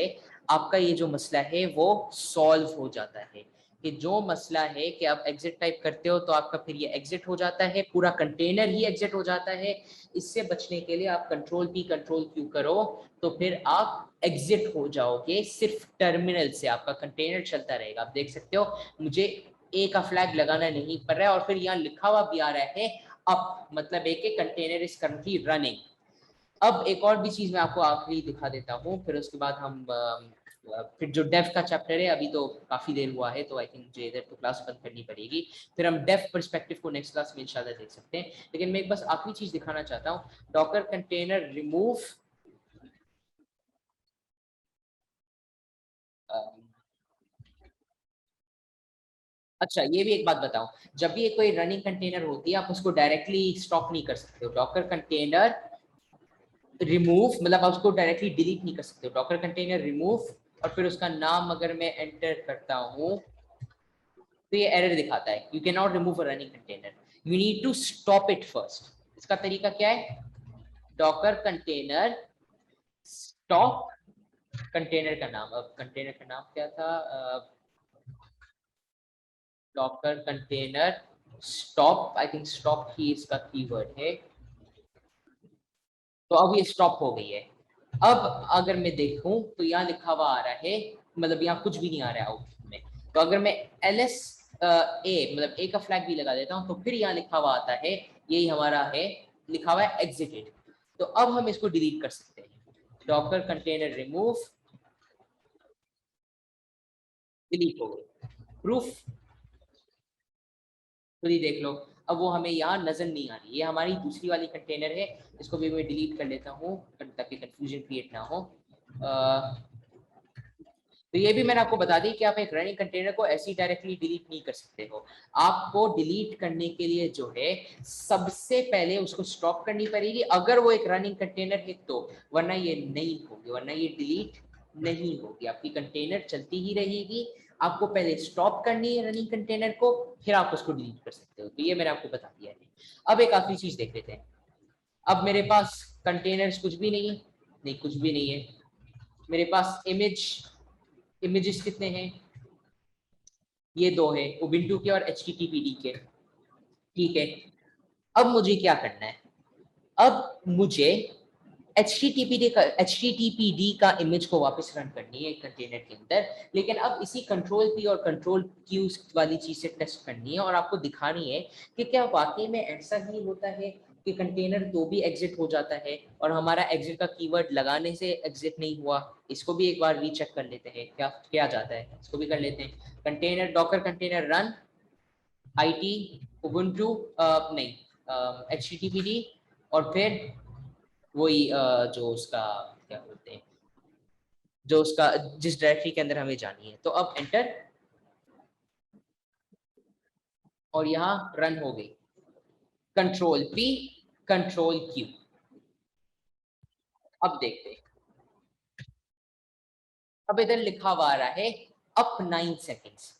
आपका ये जो मसला है वो सॉल्व हो जाता है। कि जो मसला है कि आप एग्जिट टाइप करते हो तो आपका फिर ये एग्जिट हो जाता है, पूरा कंटेनर ही एग्जिट हो जाता है। इससे बचने के लिए आप कंट्रोल P कंट्रोल Q करो तो फिर आप एग्जिट हो जाओगे, सिर्फ टर्मिनल से आपका कंटेनर चलता रहेगा। आप देख सकते हो मुझे ए का फ्लैग लगाना नहीं पड़ रहा है, और फिर यहाँ लिखा हुआ भी आ रहा है अप, मतलब एक कंटेनर इज करंटली रनिंग। अब एक और भी चीज मैं आपको आखिरी दिखा देता हूँ, फिर उसके बाद हम फिर जो डेफ का चैप्टर है, अभी तो काफी देर हुआ है तो आई थिंक मुझे इधर तो क्लास बंद करनी पड़ेगी, फिर हम डेफ पर्सपेक्टिव को नेक्स्ट क्लास में इंशाल्लाह देख सकते हैं। लेकिन मैं एक बस आखिरी चीज दिखाना चाहता हूँ, डॉकर कंटेनर रिमूव अच्छा, ये भी एक बात बताऊं, जब भी कोई रनिंग कंटेनर होती है आप उसको डायरेक्टली स्टॉप नहीं कर सकते हो। डॉकर कंटेनर रिमूव मतलब आप उसको डायरेक्टली डिलीट नहीं कर सकते हो। डॉकर कंटेनर रिमूव और फिर उसका नाम अगर मैं एंटर करता हूँ तो ये एरर दिखाता है, you can not remove a running container, you need to stop it first. इसका तरीका क्या है, डॉकर कंटेनर स्टॉप, कंटेनर का नाम, अब कंटेनर का नाम क्या था, Docker container stop, I think stop ही इसका कीवर्ड है। तो अब ये स्टॉप हो गई है। अब अगर मैं देखूं तो यहाँ लिखा हुआ आ रहा है, मतलब यहाँ कुछ भी नहीं आ रहा है आउटपुट में। तो अगर मैं LS A मतलब A का फ्लैग भी लगा देता हूँ तो फिर यहाँ लिखा हुआ आता है, यही हमारा है, लिखा हुआ है एग्जिटेड। तो अब हम इसको डिलीट कर सकते हैं, डॉकर कंटेनर रिमूव, डिलीट हो गई। प्रूफ खुद ही देख लो, अब वो हमें यहाँ नजर नहीं आ रही। ये हमारी दूसरी वाली कंटेनर है, इसको भी मैं डिलीट कर लेता हूँ ताकि कंफ्यूजन क्रिएट ना हो। तो ये भी मैंने आपको बता दी कि आप एक रनिंग कंटेनर को ऐसे ही डायरेक्टली डिलीट नहीं कर सकते हो। आपको डिलीट करने के लिए जो है सबसे पहले उसको स्टॉप करनी पड़ेगी, अगर वो एक रनिंग कंटेनर है तो, वरना ये नहीं होगी, वरना ये डिलीट नहीं होगी, आपकी कंटेनर चलती ही रहेगी। आपको पहले स्टॉप करनी है रनिंग कंटेनर को, फिर आप उसको डिलीट कर सकते हो। तो ये मैंने आपको बता दिया है। अब एक आखिरी चीज देख लेते हैं। अब मेरे पास कंटेनर्स कुछ भी नहीं है, नहीं कुछ भी नहीं है, मेरे पास इमेजेस कितने हैं, ये दो है, उबुंटू के और HTTPD के। ठीक है, अब मुझे क्या करना है, अब मुझे HTTPD का इमेज को वापस रन करनी है एक कंटेनर के अंदर, लेकिन अब इसी कंट्रोल P और कंट्रोल Q वाली चीज से टेस्ट करनी है और आपको दिखानी है कि क्या वाकई में ऐसा ही होता है कि कंटेनर तो भी एग्जिट हो जाता है और हमारा एग्जिट का कीवर्ड लगाने से एग्जिट नहीं हुआ। इसको भी एक बार रीचेक कर लेते हैं क्या क्या जाता है, इसको भी कर लेते हैं। Container Docker container run IT Ubuntu नहीं HTTPD और फिर वही जो उसका क्या बोलते हैं, जो उसका जिस डायरेक्टरी के अंदर हमें जानी है। तो अब एंटर और यहाँ रन हो गई कंट्रोल P कंट्रोल Q। अब देखते हैं, अब इधर लिखा हुआ आ रहा है अप 9 सेकेंड्स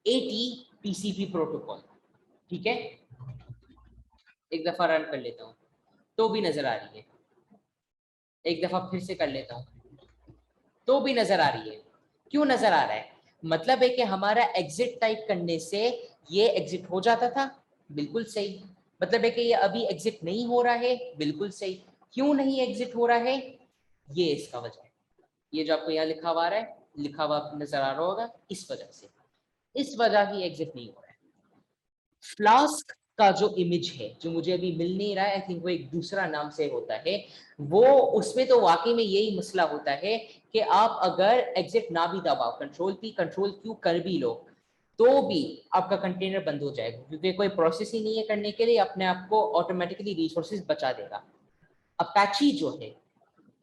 80 TCP प्रोटोकॉल। ठीक है, एक दफा रन कर लेता हूँ तो भी नजर आ रही है, एक दफा फिर से कर लेता हूँ तो भी नजर आ रही है। क्यों नजर आ रहा है? मतलब है कि हमारा एग्जिट टाइप करने से ये एग्जिट हो जाता था, बिल्कुल सही। मतलब है कि ये अभी एग्जिट नहीं हो रहा है, बिल्कुल सही। क्यों नहीं एग्जिट हो रहा है? ये इसका वजह है, ये जो आपको यहाँ लिखा हुआ आ रहा है, लिखा हुआ नजर आ रहा होगा, इस वजह से, इस वजह ही एग्जिट नहीं हो रहा है। फ्लास्क का जो इमेज है जो मुझे अभी मिल नहीं रहा है, आई थिंक वो एक दूसरा नाम से होता है, वो उसमें तो वाकई में यही मसला होता है कि आप अगर एग्जिट ना भी दबाओ, कंट्रोल P कंट्रोल Q कर भी लो, तो भी आपका कंटेनर बंद हो जाएगा, क्योंकि कोई प्रोसेस ही नहीं है करने के लिए, अपने आप को ऑटोमेटिकली रिसोर्सेज बचा देगा। अपैची जो है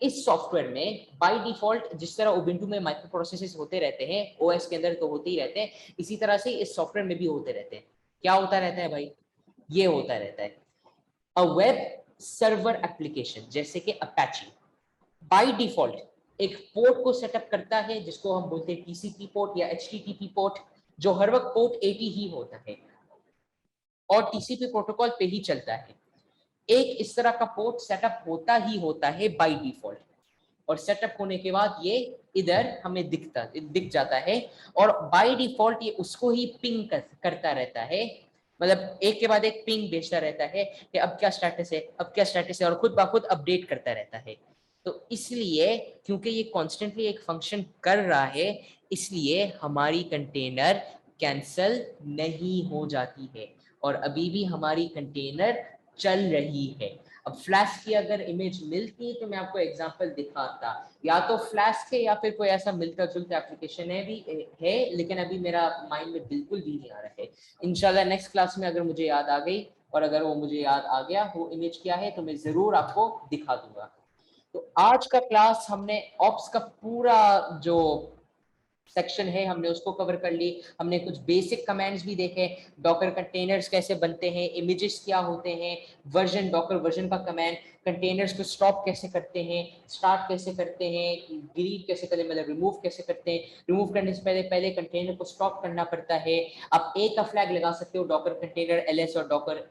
इस सॉफ्टवेयर में बाय डिफॉल्ट, जिस तरह उबुंटू में माइक्रो प्रोसेसेस होते रहते हैं, ओएस के अंदर तो होते ही रहते हैं, इसी तरह से इस सॉफ्टवेयर में भी होते रहते हैं। क्या होता रहता है भाई? ये होता रहता है अ वेब सर्वर एप्लीकेशन जैसे कि अपैची बाय डिफॉल्ट एक पोर्ट को सेटअप करता है जिसको हम बोलते हैं TCP पोर्ट या HTTP पोर्ट, जो हर वक्त पोर्ट 80 ही होता है और TCP प्रोटोकॉल पे ही चलता है। एक इस तरह का पोर्ट सेटअप होता ही होता है बाय डिफॉल्ट, और सेटअप होने के बाद ये इधर हमें दिख जाता है, और बाय डिफॉल्ट ये उसको ही पिंग करता रहता है, मतलब एक के बाद एक पिंग भेजता रहता है कि अब क्या स्टेटस है, अब क्या स्टेटस है, और खुद ब खुद अपडेट करता रहता है। तो इसलिए क्योंकि ये कॉन्स्टेंटली एक फंक्शन कर रहा है, इसलिए हमारी कंटेनर कैंसल नहीं हो जाती है और अभी भी हमारी कंटेनर चल रही है। अब फ्लैश की अगर इमेज मिलती तो मैं आपको एग्जांपल दिखाता, या तो फ्लैश के या फिर कोई ऐसा मिलता जुलता एप्लीकेशन है भी है, लेकिन अभी मेरा माइंड में बिल्कुल भी नहीं आ रहा है। इंशाल्लाह नेक्स्ट क्लास में अगर मुझे याद आ गई, और अगर वो मुझे याद आ गया वो इमेज क्या है, तो मैं जरूर आपको दिखा दूंगा। तो आज का क्लास हमने ऑप्स का पूरा जो सेक्शन है हमने उसको कवर कर ली। हमने कुछ बेसिक कमांड्स भी देखे, डॉकर कंटेनर्स कैसे बनते हैं, इमेजेस क्या होते हैं, वर्जन डॉकर वर्जन का कमांड, कंटेनर्स को स्टॉप कैसे करते हैं, स्टार्ट कैसे करते हैं, डिलीट कैसे करें, मतलब रिमूव कैसे करते हैं, रिमूव करने से पहले पहले कंटेनर को स्टॉप करना पड़ता है। आप एक का फ्लैग लगा सकते हो डॉकर कंटेनर LS और डॉकर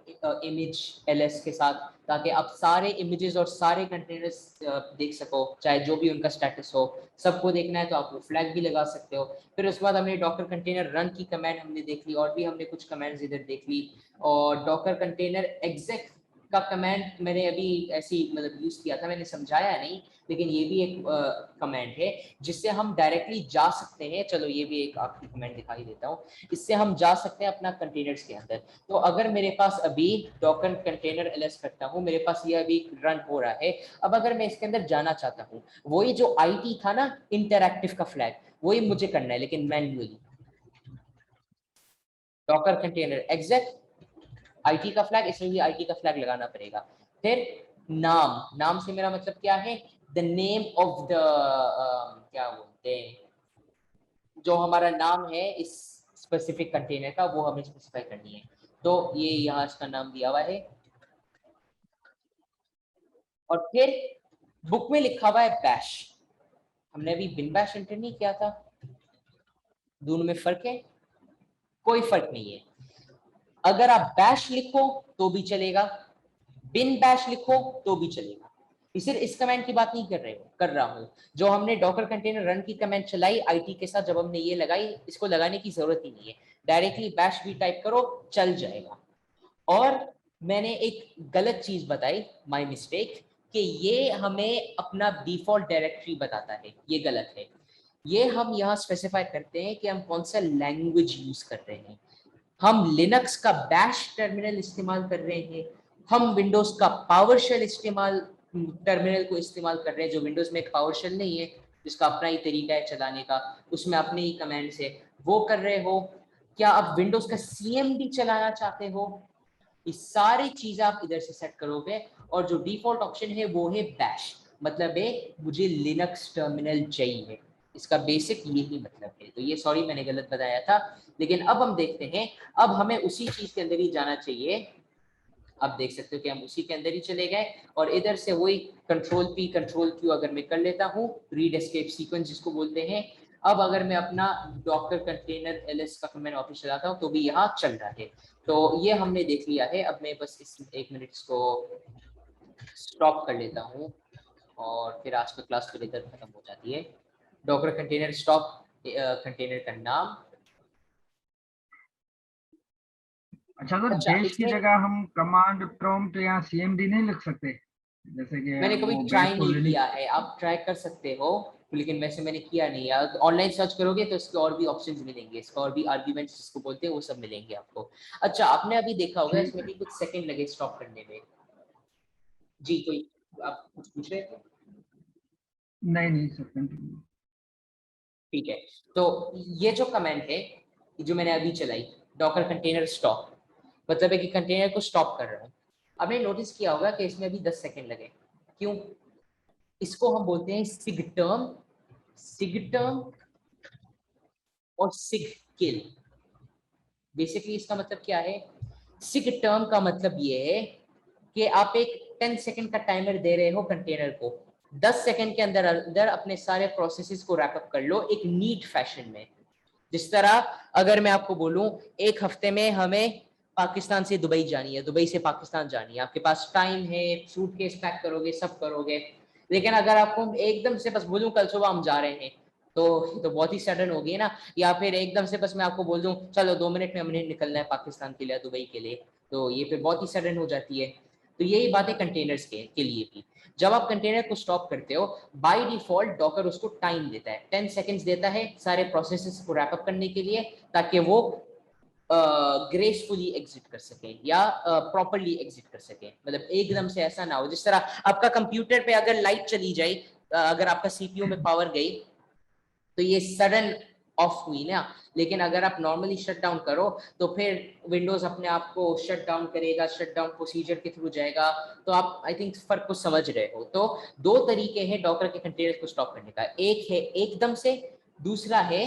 इमेज LS के साथ, ताकि आप सारे इमेजेस और सारे कंटेनर्स देख सको, चाहे जो भी उनका स्टेटस हो, सबको देखना है तो आप वो फ्लैग भी लगा सकते हो। फिर उसके बाद हमने डॉकर कंटेनर रन की कमांड हमने देख ली, और भी हमने कुछ कमांड्स इधर देख ली, और डॉकर कंटेनर एग्जेक का कमांड मैंने अभी ऐसी मतलब यूज किया था, मैंने समझाया नहीं, लेकिन ये भी एक कमांड है जिससे हम डायरेक्टली जा सकते हैं। चलो ये भी एक आखिरी कमांड दिखाई देता हूँ, इससे हम जा सकते हैं अपना कंटेनर्स के अंदर। तो अगर मेरे पास अभी डॉकर कंटेनर LS करता हूँ, मेरे पास ये अभी रन हो रहा है। अब अगर मैं इसके अंदर जाना चाहता हूँ, वही जो IT था ना इंटरैक्टिव का फ्लैग, वही मुझे करना है लेकिन मैन्युअली। डॉकर कंटेनर एग्जेक IT का फ्लैग, इसमें भी IT का फ्लैग लगाना पड़ेगा। फिर नाम, नाम से मेरा मतलब क्या है, द नेम ऑफ द क्या बोलते हैं, जो हमारा नाम है इस स्पेसिफिक कंटेनर का, वो हमें स्पेसिफाई करनी है। तो ये यहाँ इसका नाम दिया हुआ है, और फिर बुक में लिखा हुआ है बैश। हमने अभी बिन बैश एंटर नहीं किया था, दोनों में फर्क है? कोई फर्क नहीं है। अगर आप बैश लिखो तो भी चलेगा, बिन बैश लिखो तो भी चलेगा। सिर्फ इस कमांड की बात नहीं कर रहा हूं, जो हमने डॉकर कंटेनर रन की कमांड चलाई IT के साथ, जब हमने ये लगाई, इसको लगाने की जरूरत ही नहीं है, डायरेक्टली बैश भी टाइप करो चल जाएगा। और मैंने एक गलत चीज बताई, माय मिस्टेक, कि ये हमें अपना डिफॉल्ट डायरेक्टरी बताता है, ये गलत है। ये हम यहाँ स्पेसिफाई करते हैं कि हम कौन सा लैंग्वेज यूज कर रहे हैं। हम लिनक्स का बैश टर्मिनल इस्तेमाल कर रहे हैं, हम विंडोज का पावरशेल टर्मिनल को इस्तेमाल कर रहे हैं, जो विंडोज में एक पावरशेल नहीं है, जिसका अपना ही तरीका है चलाने का, उसमें अपने ही कमांड्स है, वो कर रहे हो। क्या आप विंडोज का CMD चलाना चाहते हो? ये सारी चीजें आप इधर से सेट करोगे, और जो डिफॉल्ट ऑप्शन है वो है बैश, मतलब है मुझे लिनक्स टर्मिनल चाहिए, इसका बेसिक यही मतलब है। तो ये सॉरी मैंने गलत बताया था, लेकिन अब हम देखते हैं, अब हमें उसी चीज के अंदर ही जाना चाहिए। आप देख सकते हो कि हम उसी के अंदर ही चले गए, और इधर से वही Ctrl+P Ctrl+Q अगर मैं कर लेता हूँ, रीड एस्केप सीक्वेंस जिसको बोलते हैं। अब अगर मैं अपना डॉकर कंटेनर ls का कमांड ऑफिस चलाता हूँ तो भी यहाँ चल रहा है। तो ये हमने देख लिया है। अब मैं बस इस 1 मिनट इसको स्टॉप कर लेता हूँ, और फिर आज का क्लास फिर इधर खत्म हो जाती है। डॉकर कंटेनर स्टॉप, कंटेनर का नाम। अच्छा सर, अच्छा, बैश की इसमें जगह हम कमांड प्रॉम्प्ट या CMD नहीं लिख सकते, जैसे कि मैंने कभी वो बैश ट्राई तो नहीं किया लिनक्स। है, आप ट्राई कर सकते हो, लेकिन वैसे मैंने किया नहीं है। ऑनलाइन सर्च करोगे तो इसके और भी ऑप्शंस मिलेंगे, इसका और भी आर्ग्यूमेंट्स जिसको बोलते हैं वो सब मिलेंगे आपको। अच्छा, आपने अभी देखा होगा ठीक इसमें है। भी कुछ सेकंड लगे स्टॉप करने में। जी, कोई आप कुछ पूछ रहे थे? नहीं नहीं सर, कंटिन्यू। ठीक है। तो ये जो कमेंट है, जो मैंने अभी चलाई, डॉकर कंटेनर स्टॉप, मतलब है कि कंटेनर को स्टॉप कर रहा हूँ। आपने नोटिस किया होगा कि इसमें अभी 10 सेकंड लगे। क्यों? इसको हम बोलते हैं सिगटर्म, सिगटर्म और सिग किल। बेसिकली इसका मतलब क्या है? सिग टर्म का मतलब ये है कि आप एक 10 सेकंड का टाइमर दे रहे हो कंटेनर को, 10 सेकंड के अंदर अंदर अपने सारे प्रोसेसेस को रैपअप कर लो एक नीट फैशन में। जिस तरह अगर मैं आपको बोलूं एक हफ्ते में हमें पाकिस्तान से दुबई जानी है, दुबई से पाकिस्तान जानी है, आपके पास टाइम है, सूटकेस पैक करोगे, सब करोगे, लेकिन अगर आपको एकदम से बस बोलूं कल सुबह हम जा रहे हैं, तो बहुत ही सडन होगी ना। या फिर एकदम से बस मैं आपको बोल दूं चलो 2 मिनट में हमने निकलना है पाकिस्तान के लिए, दुबई के लिए, तो ये फिर बहुत ही सडन हो जाती है। तो यही बात है कंटेनर्स के लिए भी। जब आप कंटेनर को स्टॉप करते हो, बाय डिफॉल्ट डॉकर उसको टाइम देता है, 10 सेकंड्स देता है सारे प्रोसेसेस को रैप अप करने के लिए, ताकि वो ग्रेसफुली एग्जिट कर सके या प्रॉपरली एग्जिट कर सके। मतलब एकदम से ऐसा ना हो, जिस तरह आपका कंप्यूटर पे अगर लाइट चली जाए, अगर आपका सीपीयू में पावर गई, तो ये सडन ऑफ हुई ना। लेकिन अगर आप नॉर्मली शट डाउन करो तो फिर विंडोज अपने आप को शट डाउन करेगा, शट डाउन प्रोसीजर के थ्रू जाएगा। तो आप आई थिंक फर्क को समझ रहे हो। तो दो तरीके हैं डॉकर के कंटेनर को स्टॉप करने का, एक है एकदम से, दूसरा है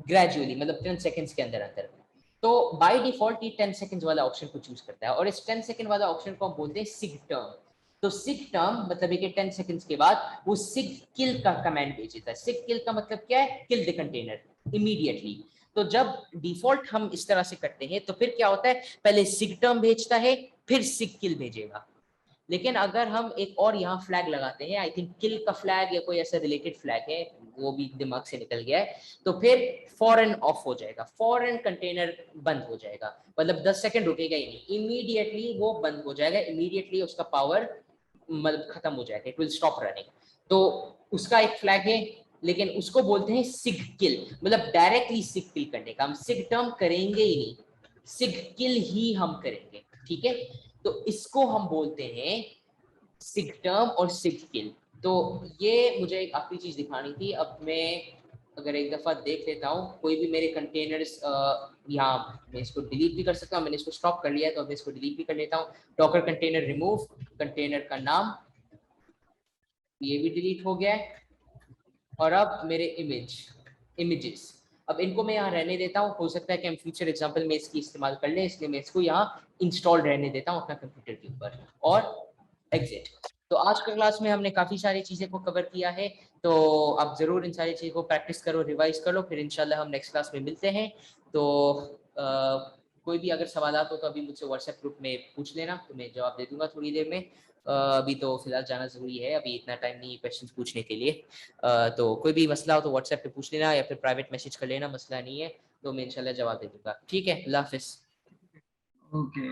ग्रेजुअली, मतलब 10 सेकंड्स के अंदर अंदर। तो बाय डिफॉल्ट ये 10 सेकंड्स वाला ऑप्शन को चूज करता है, और इस 10 सेकंड वाला ऑप्शन को हम बोलते हैं सिग टर्म। तो सिग टर्म मतलब है कि 10 सेकंड्स के बाद वो सिग किल का कमांड भेज देता है। सिग किल का मतलब क्या है? Kill the container immediately. तो जब डिफॉल्ट हम इस तरह से करते हैं तो फिर क्या होता है, पहले सिग टर्म भेजता है, फिर सिग किल भेजेगा। लेकिन अगर हम एक और यहाँ फ्लैग लगाते हैं, आई थिंक किल का फ्लैग या कोई ऐसा रिलेटेड फ्लैग है, वो भी दिमाग से निकल गया है, तो फिर फॉरन ऑफ हो जाएगा, फॉरन कंटेनर बंद हो जाएगा। मतलब 10 सेकंड रुकेगा ही नहीं, इमीडिएटली वो बंद हो जाएगा, इमीडिएटली उसका पावर मतलब खत्म हो जाएगा, इट विल स्टॉप रनिंग। तो उसका एक फ्लैग है, लेकिन उसको बोलते हैं सिग किल, मतलब डायरेक्टली सिग किल करने का। हम सिग टर्म करेंगे ही नहीं, सिग किल ही हम करेंगे, ठीक है। तो इसको हम बोलते हैं सिग टर्म और सिग किल। तो ये मुझे एक आखिरी चीज दिखानी थी। अब मैं अगर एक दफा देख लेता हूँ कोई भी मेरे कंटेनर्स, यहाँ मैं इसको डिलीट भी कर सकता हूँ, मैंने इसको स्टॉप कर लिया है तो अब इसको डिलीट भी कर लेता हूँ। डॉकर कंटेनर रिमूव, कंटेनर का नाम, ये भी डिलीट हो गया है। और अब मेरे इमेजेस, अब इनको मैं यहाँ रहने देता हूँ, हो सकता है कि हम फ्यूचर एग्जांपल में इसकी इस्तेमाल कर लें, इसलिए मैं इसको यहाँ इंस्टॉल रहने देता हूँ अपना कंप्यूटर के ऊपर, और एग्जिट। तो आज के क्लास में हमने काफी सारी चीजें को कवर किया है, तो आप जरूर इन सारी चीजों को प्रैक्टिस करो, रिवाइज करो, फिर इंशाल्लाह हम नेक्स्ट क्लास में मिलते हैं। तो कोई भी अगर सवाल हो तो अभी मुझसे व्हाट्सएप ग्रुप में पूछ लेना, तो मैं जवाब दे दूंगा थोड़ी देर में। अभी तो फिलहाल जाना जरूरी है, अभी इतना टाइम नहीं है क्वेश्चंस पूछने के लिए। तो कोई भी मसला हो तो व्हाट्सएप पे पूछ लेना या फिर प्राइवेट मैसेज कर लेना, मसला नहीं है, तो मैं इंशाल्लाह जवाब दे दूंगा। ठीक है, अल्लाह हाफिज। ओके।